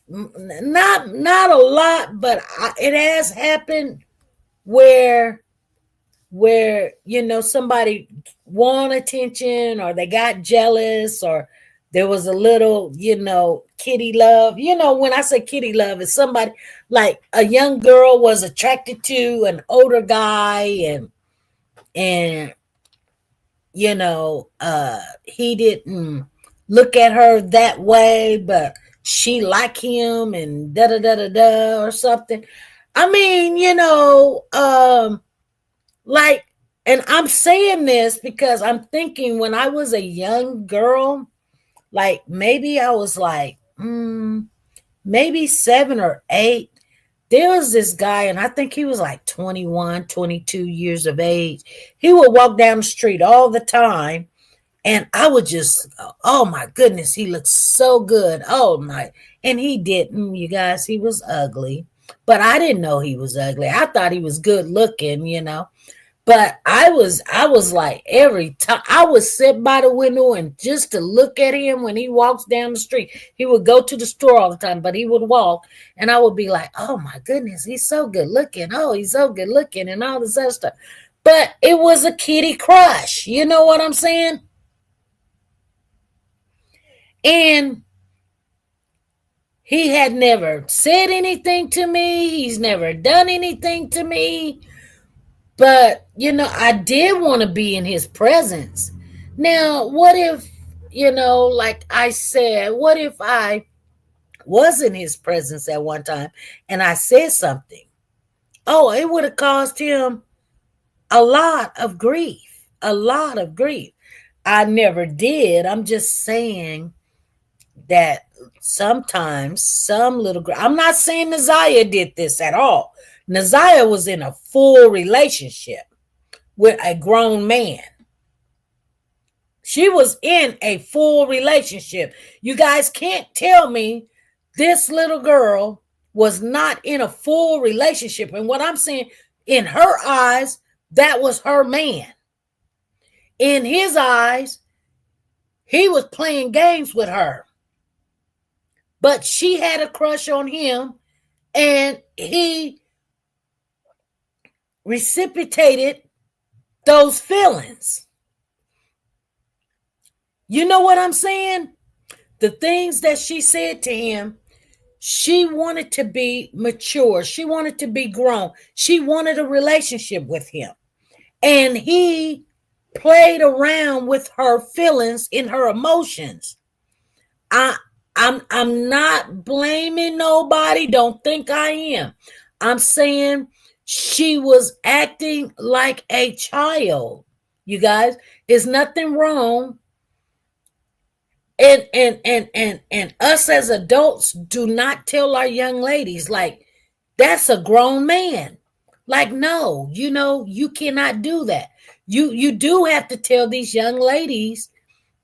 not a lot, but it has happened where somebody want attention, or they got jealous, or there was a little kitty love. When I say kitty love, it's somebody like a young girl was attracted to an older guy, and he didn't look at her that way, but she like him, and da da da da da or something. I mean, like, and I'm saying this because I'm thinking when I was a young girl, like maybe I was like maybe 7 or 8. There was this guy, and I think he was like 21, 22 years of age. He would walk down the street all the time, and I would just, oh my goodness, he looked so good. Oh my. And he didn't, you guys, he was ugly. But I didn't know he was ugly. I thought he was good looking. But I was like, every time I would sit by the window and just to look at him when he walks down the street. He would go to the store all the time, but he would walk, and I would be like, oh my goodness, he's so good looking. Oh, he's so good looking, and all this other stuff. But it was a kitty crush. You know what I'm saying? And he had never said anything to me. He's never done anything to me. But, I did want to be in his presence. Now, what if, like I said, what if I was in his presence at one time and I said something? Oh, it would have caused him a lot of grief. A lot of grief. I never did. I'm just saying that sometimes some little girl, I'm not saying Naziah did this at all. Naziah was in a full relationship with a grown man. She was in a full relationship. You guys can't tell me this little girl was not in a full relationship. And what I'm saying, in her eyes, that was her man. In his eyes, he was playing games with her. But she had a crush on him, and he reciprocated those feelings. You know what I'm saying? The things that she said to him, she wanted to be mature. She wanted to be grown. She wanted a relationship with him. And he played around with her feelings and her emotions. I'm not blaming nobody. Don't think I am. I'm saying she was acting like a child. You guys, there's nothing wrong. And us as adults do not tell our young ladies like that's a grown man. Like, no, you cannot do that. You do have to tell these young ladies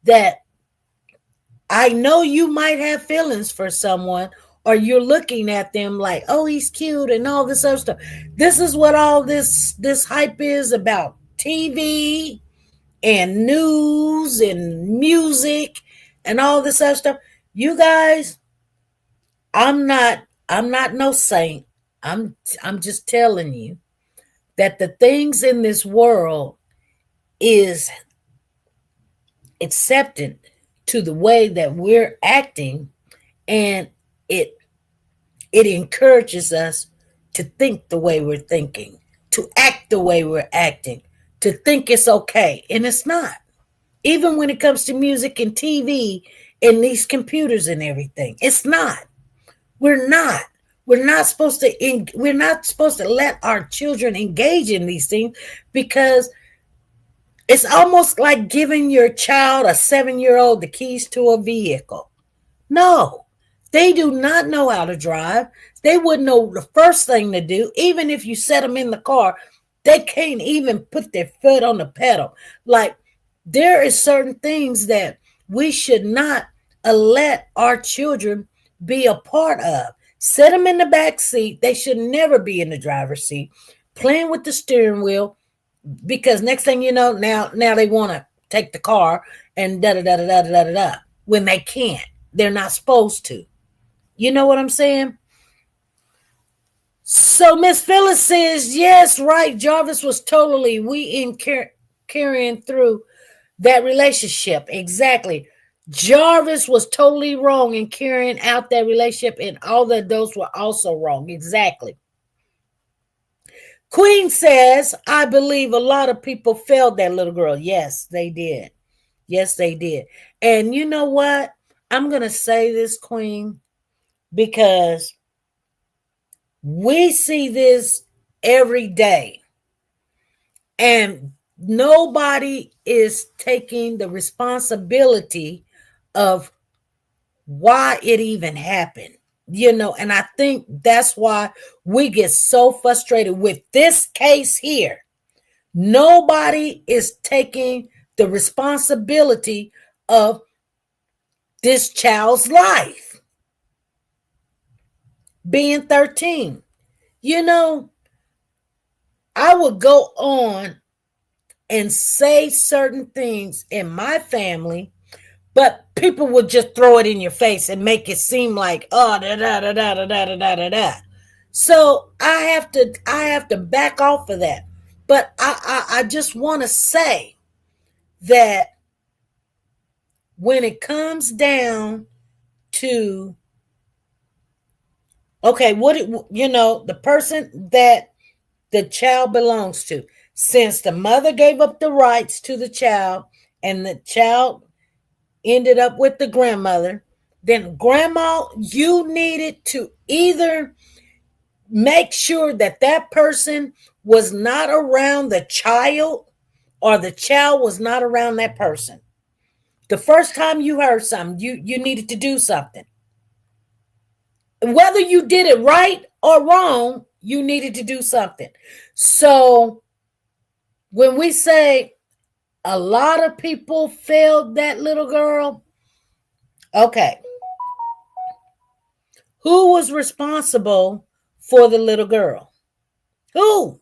that I know you might have feelings for someone, or you're looking at them like, oh, he's cute and all this other stuff. This is what all this hype is about TV and news and music and all this other stuff. You guys, I'm not no saint. I'm just telling you that the things in this world is accepted to the way that we're acting, and it encourages us to think the way we're thinking, to act the way we're acting, to think it's okay, and it's not. Even when it comes to music and TV and these computers and everything, it's not. We're not. We're not supposed to let our children engage in these things, because it's almost like giving your child, a 7-year-old, the keys to a vehicle. No, they do not know how to drive. They wouldn't know the first thing to do. Even if you set them in the car, they can't even put their foot on the pedal. Like, there is certain things that we should not let our children be a part of. Set them in the back seat. They should never be in the driver's seat, playing with the steering wheel, because next thing you know, now they want to take the car and da da da da da da da when they can't. They're not supposed to. You know what I'm saying? So Miss Phyllis says, yes, right. Jarvis was totally carrying through that relationship. Exactly. Jarvis was totally wrong in carrying out that relationship, and all the adults were also wrong. Exactly. Queen says, I believe a lot of people failed that little girl. Yes, they did. Yes, they did. And you know what? I'm going to say this, Queen, because we see this every day. And nobody is taking the responsibility of why it even happened. And I think that's why we get so frustrated with this case here. Nobody is taking the responsibility of this child's life. Being 13. I would go on and say certain things in my family, but people would just throw it in your face and make it seem like, oh, da da da da da da da da da. So I have to back off of that. But I just want to say that when it comes down to, okay, the person that the child belongs to, since the mother gave up the rights to the child and the child ended up with the grandmother, then grandma, you needed to either make sure that that person was not around the child, or the child was not around that person. The first time you heard something, you needed to do something. Whether you did it right or wrong, you needed to do something. So when we say a lot of people failed that little girl, okay, who was responsible for the little girl? Who?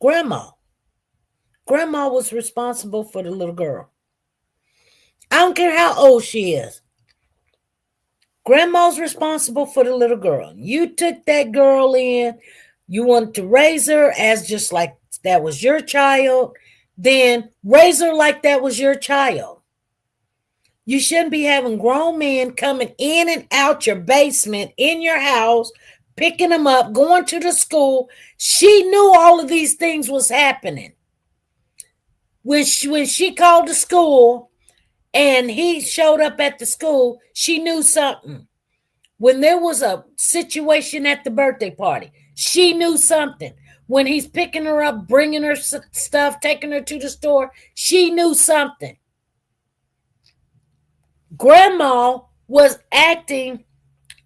Grandma. Grandma was responsible for the little girl. I don't care how old she is. Grandma's responsible for the little girl. You took that girl in. You wanted to raise her as just like that was your child. Then raise her like that was your child. You shouldn't be having grown men coming in and out your basement, in your house, picking them up, going to the school. She knew all of these things was happening. When she called the school and he showed up at the school, she knew something. When there was a situation at the birthday party, she knew something. When he's picking her up, bringing her stuff, taking her to the store, she knew something. Grandma was acting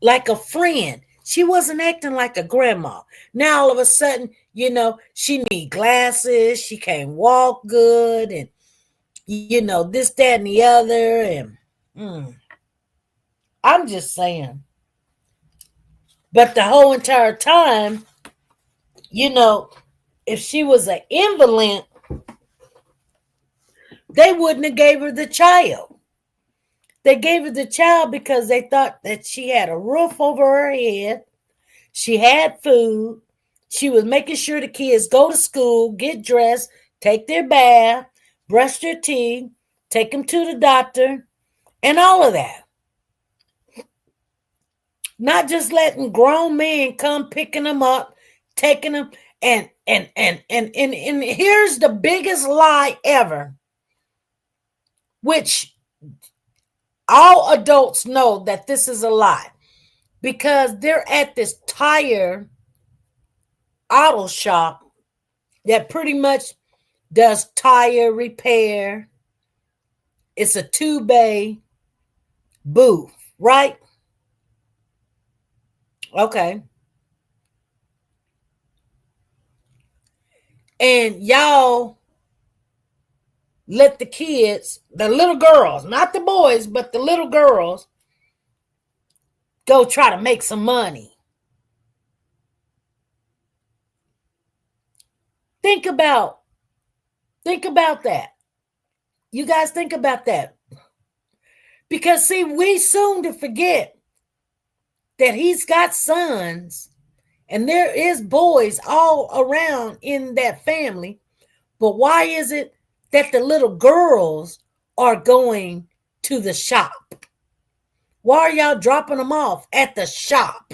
like a friend. She wasn't acting like a grandma. Now all of a sudden, she need glasses. She can't walk good, and this, that, and the other. And I'm just saying. But the whole entire time, if she was an invalid, they wouldn't have gave her the child. They gave her the child because they thought that she had a roof over her head. She had food. She was making sure the kids go to school, get dressed, take their bath, brush their teeth, take them to the doctor, and all of that. Not just letting grown men come picking them up, taking them, and here's the biggest lie ever, which all adults know that this is a lie, because they're at this tire auto shop that pretty much does tire repair. It's a 2-bay booth, right? Okay. And y'all let the kids, the little girls, not the boys, but the little girls, go try to make some money. Think about that. You guys think about that. Because see, we soon to forget that he's got sons and there is boys all around in that family. But why is it that the little girls are going to the shop? Why are y'all dropping them off at the shop?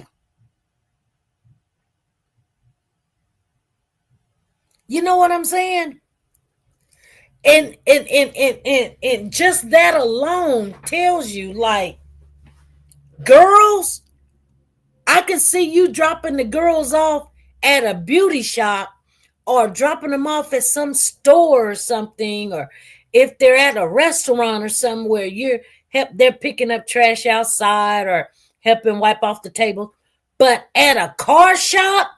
You know what I'm saying? And just that alone tells you, like, girls, I can see you dropping the girls off at a beauty shop or dropping them off at some store or something, or if they're at a restaurant or somewhere, they're picking up trash outside or helping wipe off the table. But at a car shop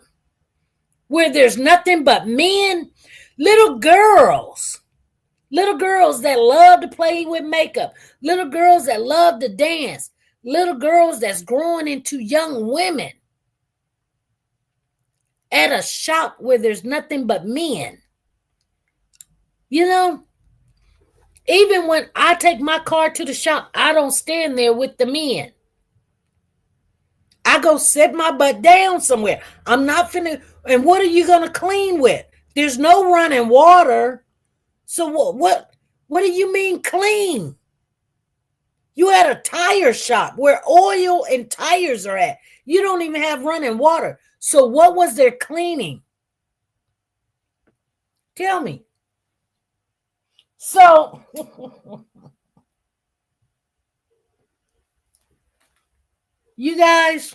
where there's nothing but men, little girls that love to play with makeup, little girls that love to dance, little girls that's growing into young women, at a shop where there's nothing but men. Even when I take my car to the shop, I don't stand there with the men. I go sit my butt down somewhere. I'm not finna. And what are you gonna clean with? There's no running water. So what do you mean clean? You at a tire shop where oil and tires are at. You don't even have running water. So what was their cleaning? Tell me. So you guys,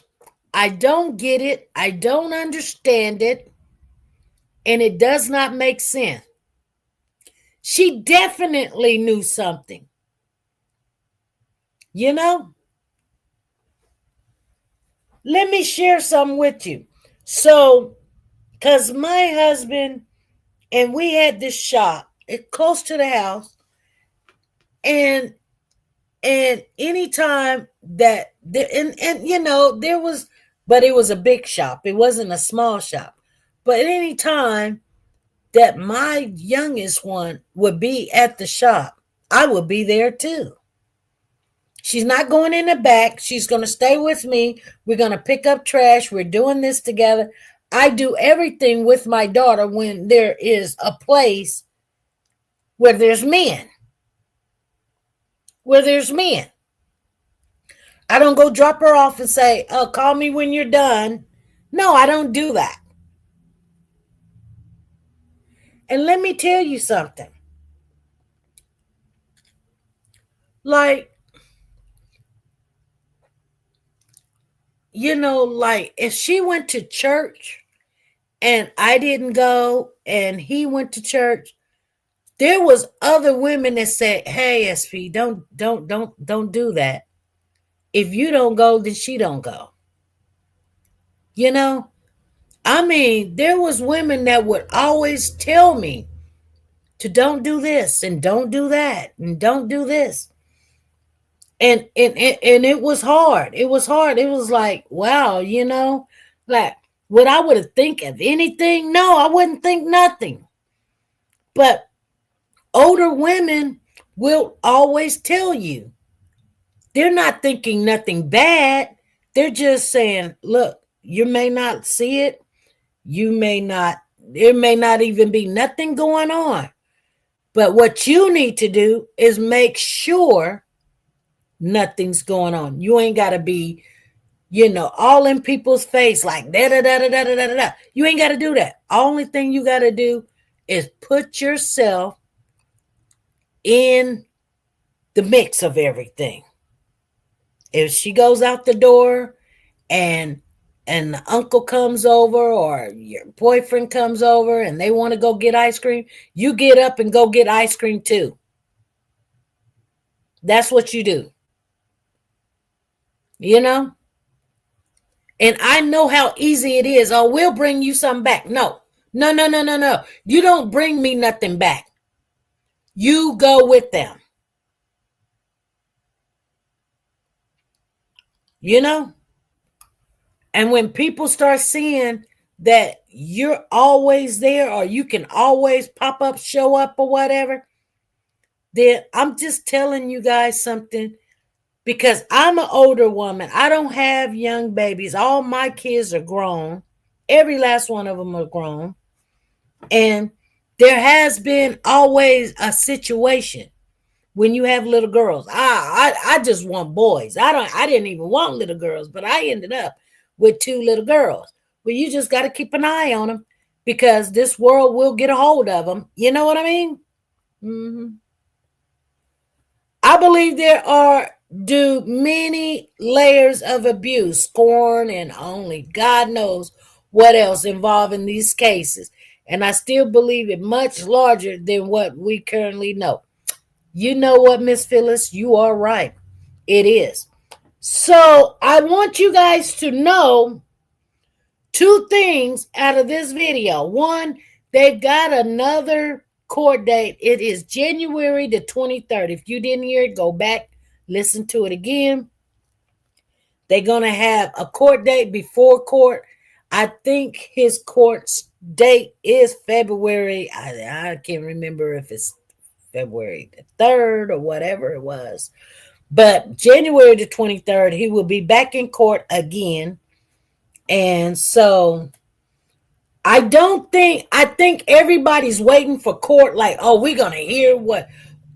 I don't get it. I don't understand it. And it does not make sense. She definitely knew something. Let me share something with you. So, because my husband and we had this shop, it's close to the house, and anytime that there was, but it was a big shop. It wasn't a small shop. But anytime that my youngest one would be at the shop, I would be there too. She's not going in the back. She's going to stay with me. We're going to pick up trash. We're doing this together. I do everything with my daughter when there is a place where there's men. I don't go drop her off and say, "Oh, call me when you're done." No, I don't do that. And let me tell you something. Like, like if she went to church and I didn't go and he went to church, there was other women that said, "Hey, SP, don't do that. If you don't go, then she don't go." You know? I mean, there was women that would always tell me to don't do this and don't do that and don't do this. And it was hard. It was hard. It was like, wow, like would I would have think of anything? No, I wouldn't think nothing. But older women will always tell you. They're not thinking nothing bad. They're just saying, look, you may not see it. You may not, there may not even be nothing going on. But what you need to do is make sure nothing's going on. You ain't got to be, all in people's face like da da da da da da da da. You ain't got to do that. Only thing you got to do is put yourself in the mix of everything. If she goes out the door and the uncle comes over or your boyfriend comes over and they want to go get ice cream, you get up and go get ice cream too. That's what you do. And I know how easy it is. Oh, we'll bring you something back. No. No, no, no, no, no. You don't bring me nothing back. You go with them. And when people start seeing that you're always there or you can always pop up, show up or whatever, then I'm just telling you guys something, because I'm an older woman. I don't have young babies. All my kids are grown. Every last one of them are grown. And there has been always a situation when you have little girls. I just want boys. I didn't even want little girls, but I ended up with 2 little girls. Well, you just got to keep an eye on them, because this world will get a hold of them. You know what I mean? Mm-hmm. I believe there are many layers of abuse, scorn, and only God knows what else involved in these cases. And I still believe it much larger than what we currently know. You know what, Miss Phyllis? You are right. It is. So I want you guys to know 2 things out of this video. One, they've got another court date. It is January the 23rd. If you didn't hear it, go back, listen to it again. They're going to have a court date before court. I think his court date is February. I can't remember if it's February the 3rd or whatever it was. But January the 23rd, he will be back in court again. And so I think everybody's waiting for court, like, oh, we're going to hear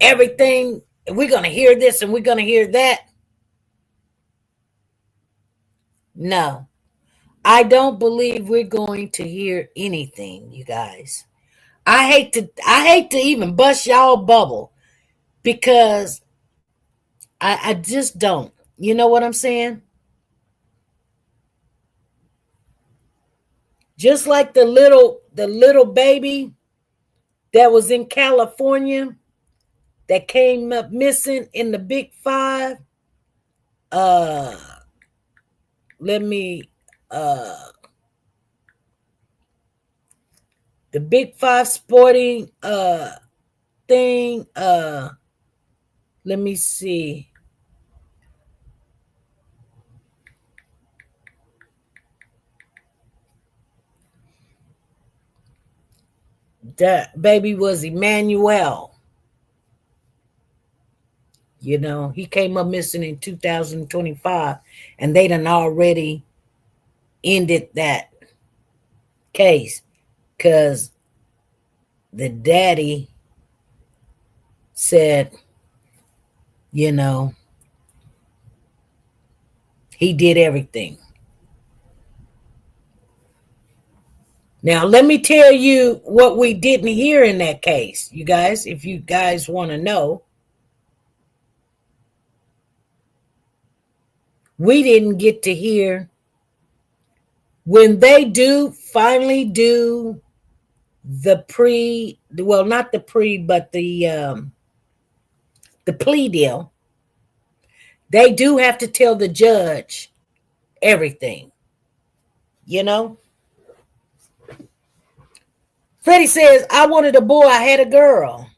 everything. We're going to hear this and we're going to hear that. No, I don't believe we're going to hear anything, you guys. I hate to even bust y'all bubble, because I just don't. You know what I'm saying? Just like the little baby that was in California that came up missing in the Big Five. Let me the Big Five sporting thing. Let me see. That baby was Emmanuel. He came up missing in 2025, and they done already ended that case because the daddy said, he did everything. Now, let me tell you what we didn't hear in that case, you guys, if you guys want to know. We didn't get to hear when they do finally do not the pre, but the plea deal. They do have to tell the judge everything, you know. Freddie says, I wanted a boy, I had a girl.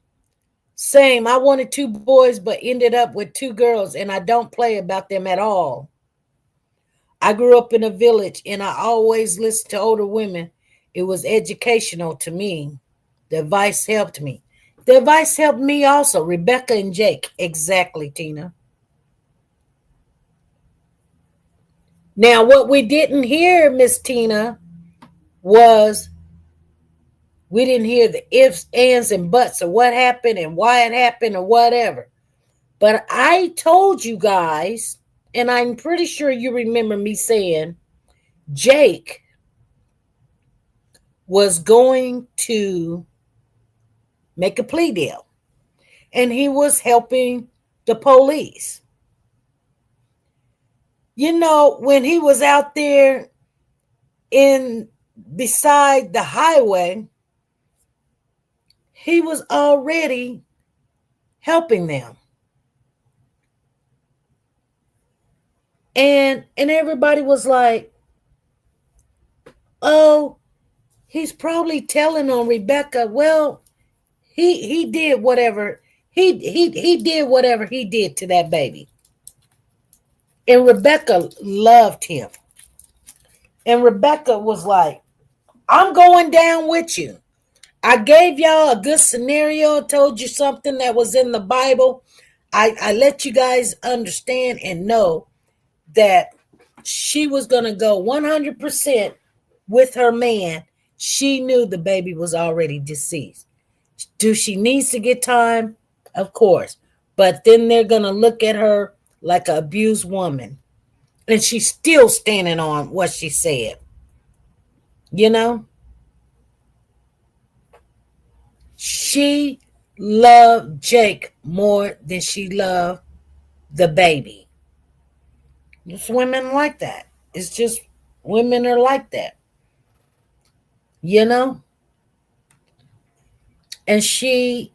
Same, I wanted two boys, but ended up with two girls, and I don't play about them at all. I grew up in a village, and I always listened to older women. It was educational to me. The advice helped me. The advice helped me also. Rebecca and Jake. Exactly, Tina. Now, what we didn't hear, Miss Tina, was we didn't hear the ifs, ands, and buts of what happened and why it happened or whatever. But I told you guys, and I'm pretty sure you remember me saying, Jake was going to make a plea deal. And he was helping the police. You know, when he was out there in beside the highway, he was already helping them. And everybody was like, oh, he's probably telling on Rebecca. Well, he did whatever he did whatever he did to that baby. And Rebecca loved him. And Rebecca was like, I'm going down with you. I gave y'all a good scenario, told you something that was in the Bible. I let you guys understand and know that she was going to go 100% with her man. She knew the baby was already deceased. Do she needs to get time? Of course. But then they're going to look at her like an abused woman. And she's still standing on what she said. You know? She loved Jake more than she loved the baby. It's women like that. It's just women are like that. You know? And she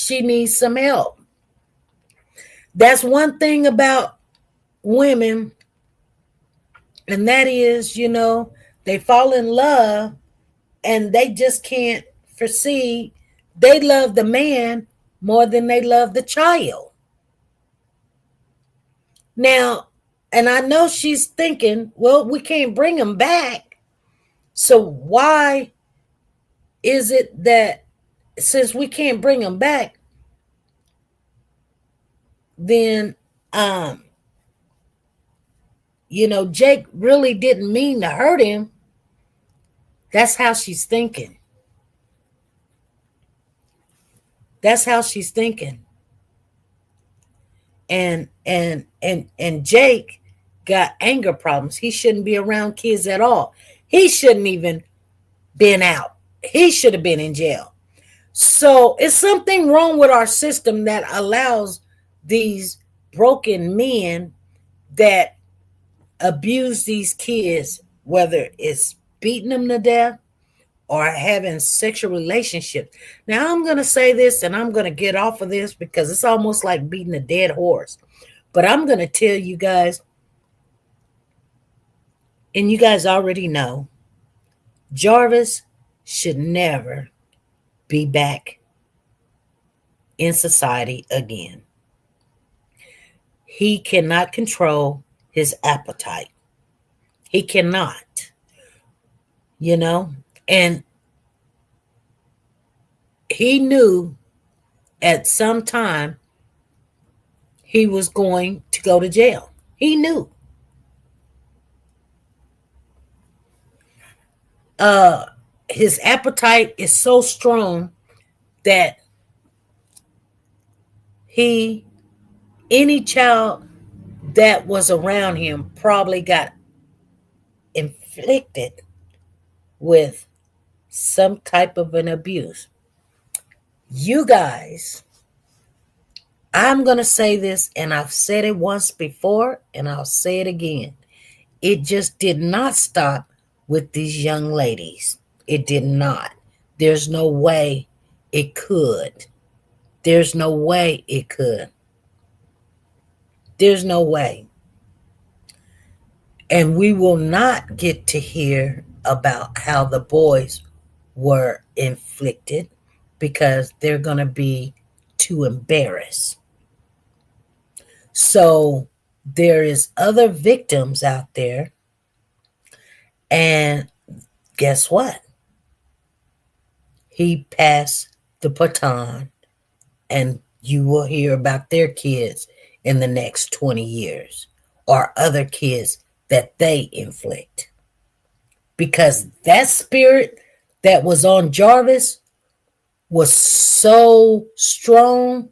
needs some help. That's one thing about women, and that is, you know, they fall in love and they just can't foresee they love the man more than they love the child. Now, and I know she's thinking, well, we can't bring him back. So why is it that since we can't bring him back, then you know, Jake really didn't mean to hurt him. That's how she's thinking. That's how she's thinking. And Jake got anger problems. He shouldn't be around kids at all. He shouldn't even been out. He should have been in jail. So it's something wrong with our system that allows these broken men that abuse these kids, whether it's beating them to death or having sexual relationships. Now, I'm going to say this and I'm going to get off of this because it's almost like beating a dead horse. But I'm going to tell you guys, and you guys already know, Jarvis should never be back in society again. He cannot control his appetite. He cannot, you know, and he knew at some time he was going to go to jail. He knew. His appetite is so strong that any child that was around him probably got inflicted with some type of an abuse. You guys I'm going to say this, and I've said it once before, and I'll say it again. It just did not stop with these young ladies. It did not. There's no way it could. There's no way it could. There's no way. And we will not get to hear about how the boys were inflicted because they're going to be too embarrassed. So there is other victims out there. And guess what? He passed the baton, and you will hear about their kids in the next 20 years or other kids that they inflict. Because that spirit that was on Jarvis was so strong,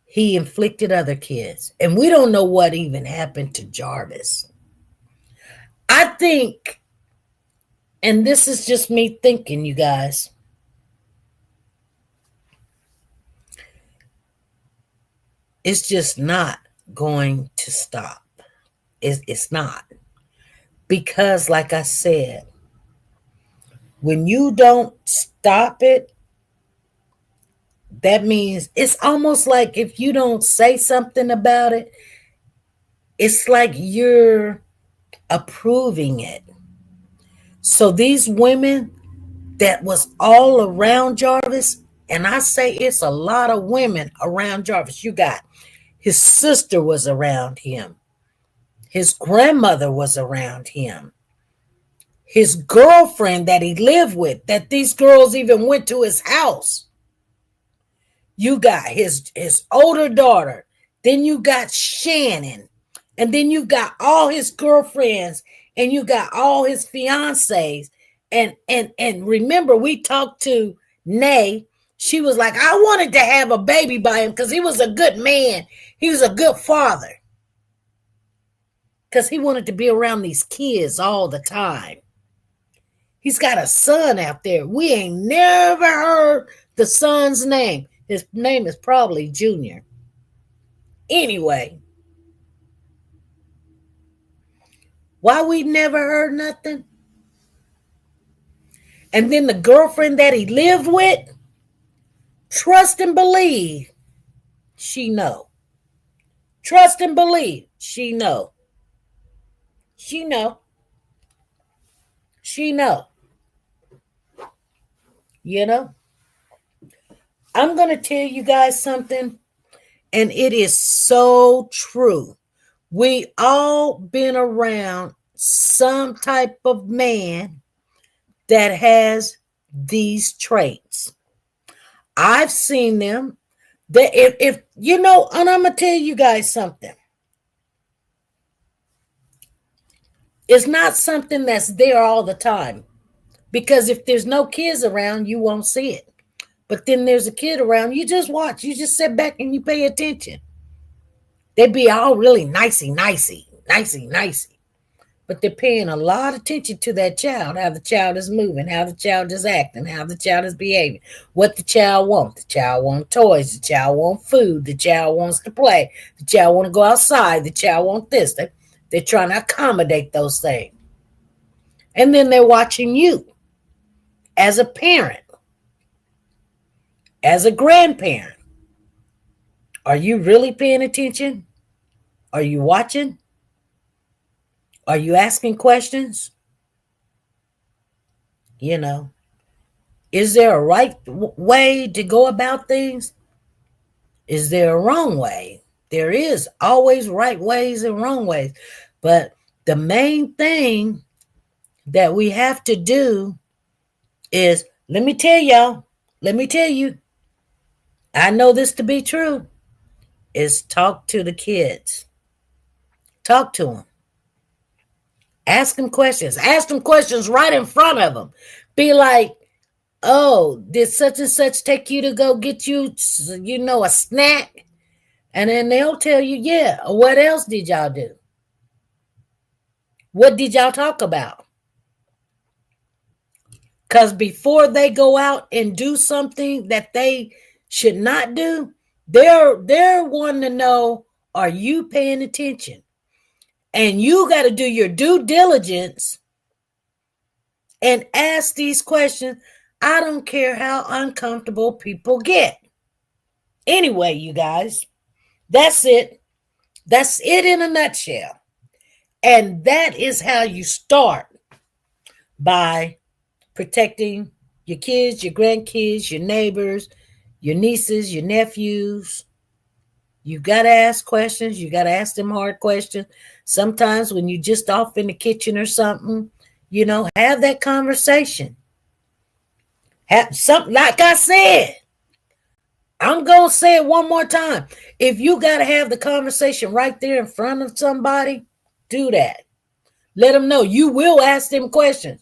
he inflicted other kids. And we don't know what even happened to Jarvis. I think, and this is just me thinking, you guys, it's just not going to stop. It's not. Because, like I said, when you don't stop it, that means it's almost like if you don't say something about it, it's like you're approving it. So these women that was all around Jarvis, and I say it's a lot of women around Jarvis. You got his sister was around him. His grandmother was around him. His girlfriend that he lived with, that these girls even went to his house. You got his older daughter. Then you got Shannon. And then you got all his girlfriends. And you got all his fiancés. And remember, we talked to Nay. She was like, I wanted to have a baby by him because he was a good man. He was a good father. Because he wanted to be around these kids all the time. He's got a son out there. We ain't never heard the son's name. His name is probably Junior. Anyway, why we never heard nothing? And then the girlfriend that he lived with, trust and believe, she know. Trust and believe, she know. She know. She know. You know? I'm going to tell you guys something, and it is so true. We all been around some type of man that has these traits. I've seen them. That if you know, and I'm gonna tell you guys something. It's not something that's there all the time. Because if there's no kids around, you won't see it. But then there's a kid around, you just watch. You just sit back and you pay attention. They be all really nicey. But they're paying a lot of attention to that child, how the child is moving, how the child is acting, how the child is behaving, what the child wants. The child wants toys, the child wants food, the child wants to play, the child wants to go outside, the child wants this. They're trying to accommodate those things. And then they're watching you as a parent, as a grandparent. Are you really paying attention? Are you watching? Are you asking questions? You know, is there a right way to go about things? Is there a wrong way? There is always right ways and wrong ways. But the main thing that we have to do is, let me tell you, I know this to be true, is talk to the kids. Talk to them. Ask them questions. Ask them questions right in front of them. Be like, oh, did such and such take you to go get you, a snack? And then they'll tell you, yeah. What else did y'all do? What did y'all talk about? Because before they go out and do something that they should not do, They're wanting to know, are you paying attention? And you got to do your due diligence and ask these questions. I don't care how uncomfortable people get. Anyway, you guys, that's it. That's it in a nutshell. And that is how you start, by protecting your kids, your grandkids, your neighbors, your nieces, your nephews. You got to ask questions. You got to ask them hard questions. Sometimes when you just off in the kitchen or something, have that conversation. Have something, like I said, I'm going to say it one more time. If you got to have the conversation right there in front of somebody, do that. Let them know you will ask them questions.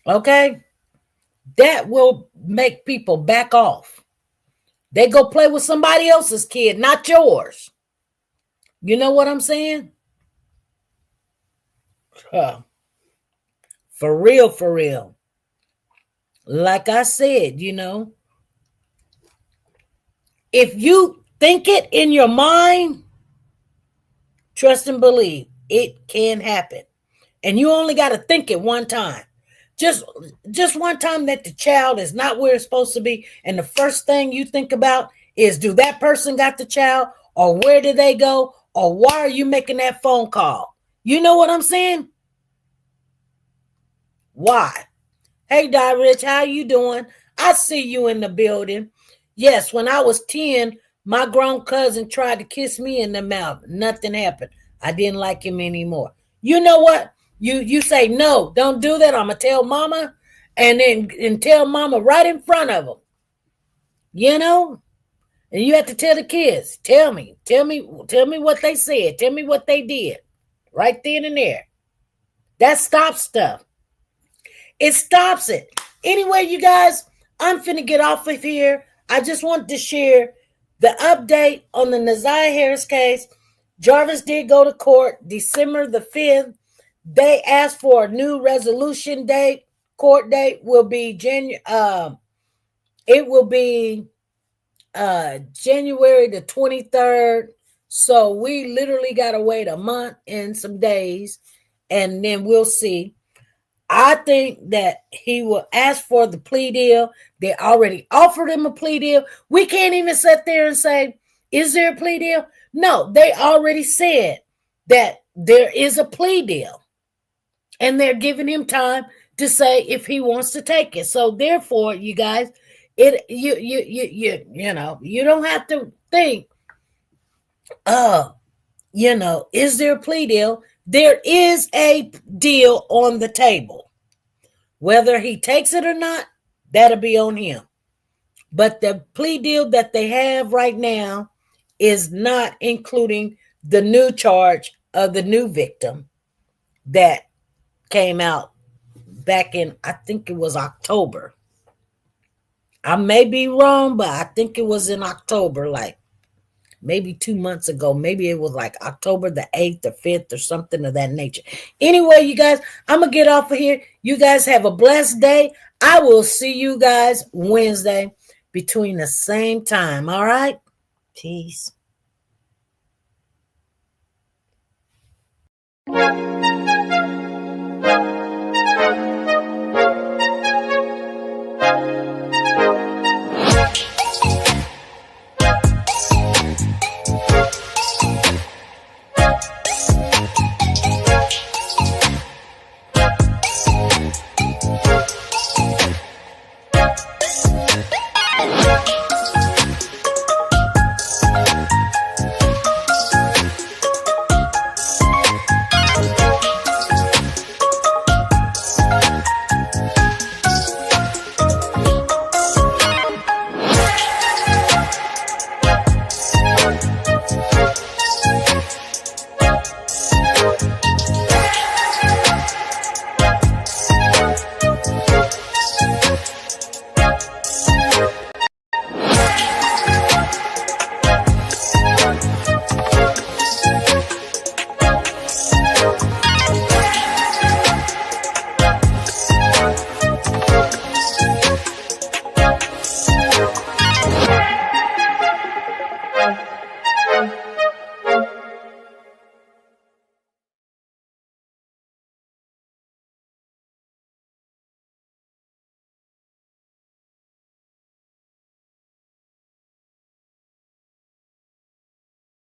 Okay? That will make people back off. They go play with somebody else's kid, not yours. You know what I'm saying? For real, for real. Like I said, if you think it in your mind, trust and believe it can happen. And you only got to think it one time. Just one time that the child is not where it's supposed to be. And the first thing you think about is, do that person got the child? Or where did they go? Or why are you making that phone call? You know what I'm saying? Why? Hey, Rich, how you doing? I see you in the building. Yes, when I was 10, my grown cousin tried to kiss me in the mouth. Nothing happened. I didn't like him anymore. You know what? You say, no, don't do that. I'm going to tell mama, and tell mama right in front of them. And you have to tell the kids, tell me what they said. Tell me what they did right then and there. That stops stuff. It stops it. Anyway, you guys, I'm finna get off of here. I just wanted to share the update on the Naziah Harris case. Jarvis did go to court December the 5th. They asked for a new resolution date. Court date will be January the 23rd. So we literally got to wait a month and some days, and then we'll see. I think that he will ask for the plea deal. They already offered him a plea deal. We can't even sit there and say, is there a plea deal? No, they already said that there is a plea deal. And they're giving him time to say if he wants to take it. So therefore, you guys, you don't have to think, is there a plea deal? There is a deal on the table. Whether he takes it or not, that'll be on him. But the plea deal that they have right now is not including the new charge of the new victim that came out back in, I think it was October. I may be wrong, but I think it was in October, like maybe 2 months ago. Maybe it was like October the 8th or 5th or something of that nature. Anyway, you guys, I'm going to get off of here. You guys have a blessed day. I will see you guys Wednesday between the same time. All right? Peace.